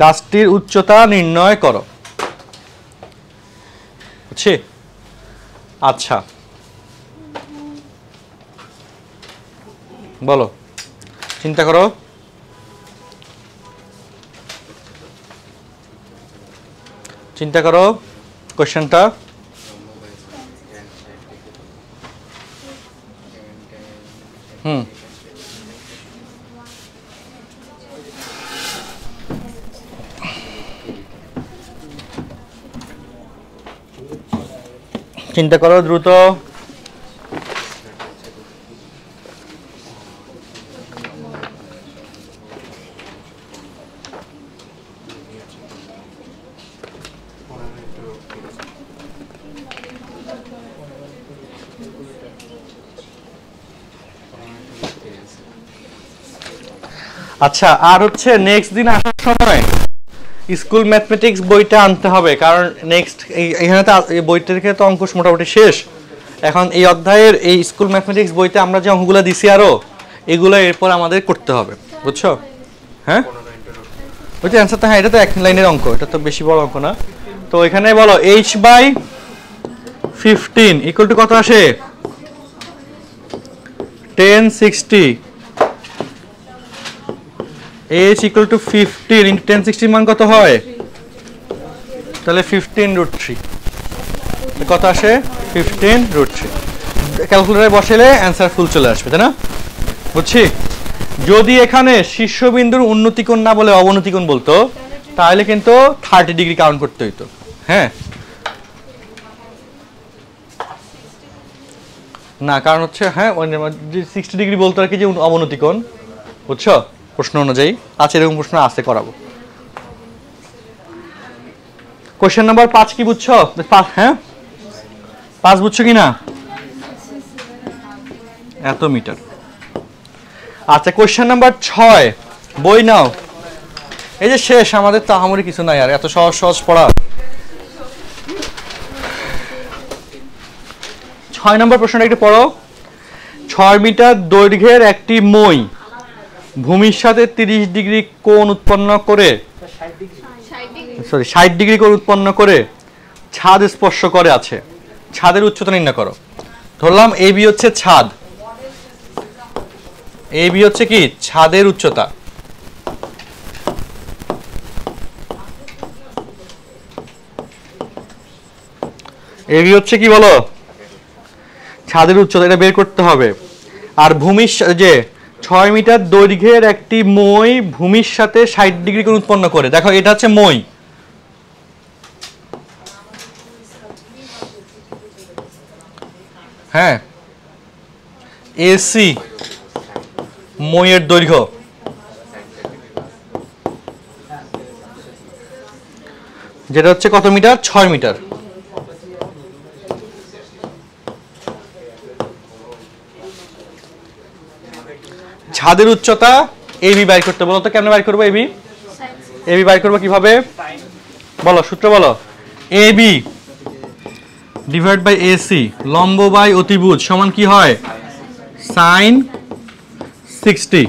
গাছটির উচ্চতা নির্ণয় করো, বুঝছি? আচ্ছা, বলো, চিন্তা করো। চিন্তা করো কোশ্চেনটা। চিন্তা করো দ্রুত। আচ্ছা, আর হচ্ছে নেক্সট দিন আসার সময় স্কুল ম্যাথমেটিক্স বইটা আনতে হবে, কারণ নেক্সট এখানে তো এই বইটা থেকে তো অঙ্ক মোটামুটি শেষ। এখন এই অধ্যায়ের এই স্কুল ম্যাথমেটিক্স বইতে আমরা যে অঙ্কগুলো দিছি আরো, এগুলো এরপর আমাদের করতে হবে, বুঝছো? হ্যাঁ, ওই যে অ্যান্সারটা, হ্যাঁ এটা তো এক লাইনের অঙ্ক, এটা তো বেশি বড় অঙ্ক না। তো এখানে বলো h/15 ইকুয়াল টু কত আসে? 1060। h equal to 15 into 1060 মান কত হয়? তাহলে 15√3 কত আসে? 15√3। ক্যালকুলেটরে বসালে অ্যান্সার ফুল চলে আসবে, তাই না? বুঝছি? যদি এখানে শীর্ষবিন্দুর উন্নতি কোণ না বলে অবনতি কোণ বলতো, তাহলে কিন্তু 30 ডিগ্রি কাউন্ট করতে হইতো। হ্যাঁ, না কারণ হচ্ছে, হ্যাঁ 60 ডিগ্রি বলতো আর কি, যে অবনতি কোণ, বুঝছো? প্রশ্ন অনুযায়ী আছে, এরকম প্রশ্ন আছে, করাবো। কোশ্চেন নাম্বার 5 কি বুঝছো? হ্যাঁ 5 বুঝছো কিনা? এত মিটার। আচ্ছা, কোশ্চেন নাম্বার 6, বই নাও। এই যে শেষ, আমাদের তো আহামরি কিছু নাই আর, এত সহজ সহজ পড়া। 6 নম্বর প্রশ্নটা একটু পড়ো। 6 মিটার দৈর্ঘ্যের একটি মই ভূমির সাথে 30 ডিগ্রি কোণ উৎপন্ন করে, 60 ডিগ্রি কোণ উৎপন্ন করে ছাদ স্পর্শ করে আছে। ছাদের উচ্চতা নির্ণয় করো। ধরলাম এবি হচ্ছে ছাদ, এবি হচ্ছে কি ছাদের উচ্চতা। এবি হচ্ছে কি বলো? ছাদের উচ্চতা, এটা বের করতে হবে। আর ভূমির যে 6 মিটার দৈর্ঘ্যের একটি মই ভূমির সাথে 60 ডিগ্রি কোণ উৎপন্ন করে, দেখো এটা হচ্ছে মই, হ্যাঁ এসি মইয়ের দৈর্ঘ্য, যেটা হচ্ছে কত মিটার? 6 মিটার। ছাদের উচ্চতা এবি বাইর করতে বলো তো, কেমনে বাইর করবো? এবি এবি বাইর করবো কিভাবে বলো? সূত্র বলো। এবি ডিভাইড বাই এসি, লম্ব বাই অতিভুজ সমান কি হয়? সাইন 60।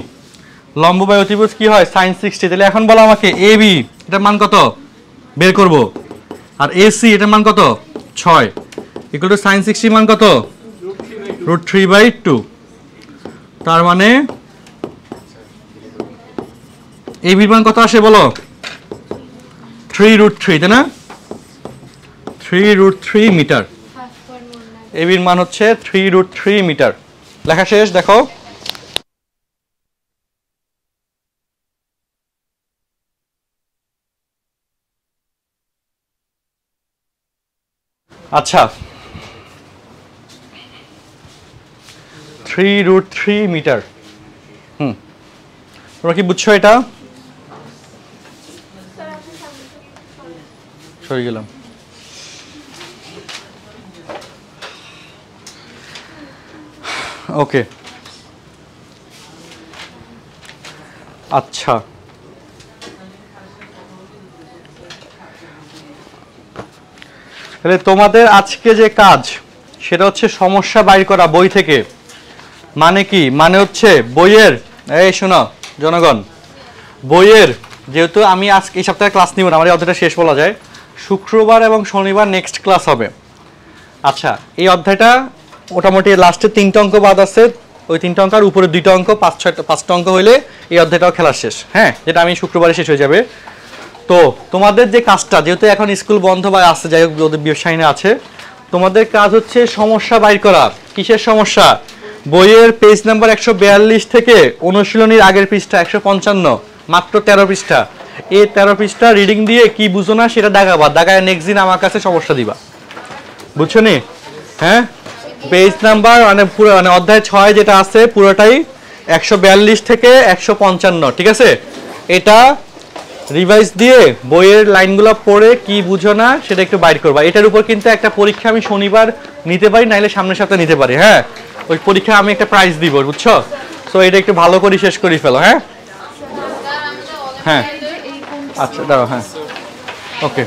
লম্ব বাই অতিভুজ কি হয়? সাইন 60। তাহলে এখন বলো আমাকে এবি এটার মান কত বের করব, আর এসি এটার মান কত? 6 ইকুয়াল টু সাইন 60 মান কত? √3/2। তার মানে এবির মান কত আসে বলো? 3√3, তাই না? 3√3 মিটার। এবির মান হচ্ছে 3√3 মিটার। লেখা শেষ, দেখো। আচ্ছা 3√3 মিটার। তোমরা কি বুঝছো এটা? সরে গেলাম। ওকে আচ্ছা তাহলে তোমাদের আজকে যে কাজ সেটা হচ্ছে সমস্যা বাইর করা বই থেকে। মানে কি? মানে হচ্ছে বইয়ের, এই শোনো জনগণ, বইয়ের যেহেতু আমি আজকে এই সপ্তাহে ক্লাস নিব না, আমার এই অধ্যায়টা শেষ বলা যায়, শুক্রবার এবং শনিবার নেক্সট ক্লাস হবে। আচ্ছা এই অধ্যায়টা মোটামুটি লাস্টে 3টা অঙ্ক বাদ আছে, ওই 3টা অঙ্ক আর উপরে 2টা অঙ্ক, 5টা অঙ্ক হইলে এই অধ্যায়টাও খেলার শেষ। হ্যাঁ, যেটা আমি শুক্রবারে শেষ হয়ে যাবে। তো তোমাদের যে কাজটা, যেহেতু এখন স্কুল বন্ধ বা আছে, যাই হোক ওদের ব্যবসায়ীরা আছে, তোমাদের কাজ হচ্ছে সমস্যা বাইর করা। কিসের সমস্যা? বইয়ের পেজ নাম্বার 142 থেকে অনুশীলনীর আগের পৃষ্ঠা 155, মাত্র 13 পৃষ্ঠা। এই 13 পৃষ্ঠা রিডিং দিয়ে কি বুঝো না সেটা দেখাবা, দেখায় নেক্সট দিন আমার কাছে সমস্যা দিবা। বুঝছো নি? হ্যাঁ, পেজ নাম্বার মানে পুরো মানে অধ্যায় 6 যেটা আছে পুরোটাই 142 থেকে 155, ঠিক আছে? এটা রিভাইজ দিয়ে বইয়ের লাইনগুলো পড়ে কি বুঝো না সেটা একটু বাইর করবা। এটার উপর কিন্তু একটা পরীক্ষা আমি শনিবার নিতে পারি, নাইলে সামনের সপ্তাহে নিতে পারি। হ্যাঁ, ওই পরীক্ষা আমি একটা প্রাইজ দিব, বুঝছো? সো এটা একটু ভালো করে শেষ করে ফেলো। হ্যাঁ হ্যাঁ আচ্ছা দাঁড়াও, হ্যাঁ ওকে।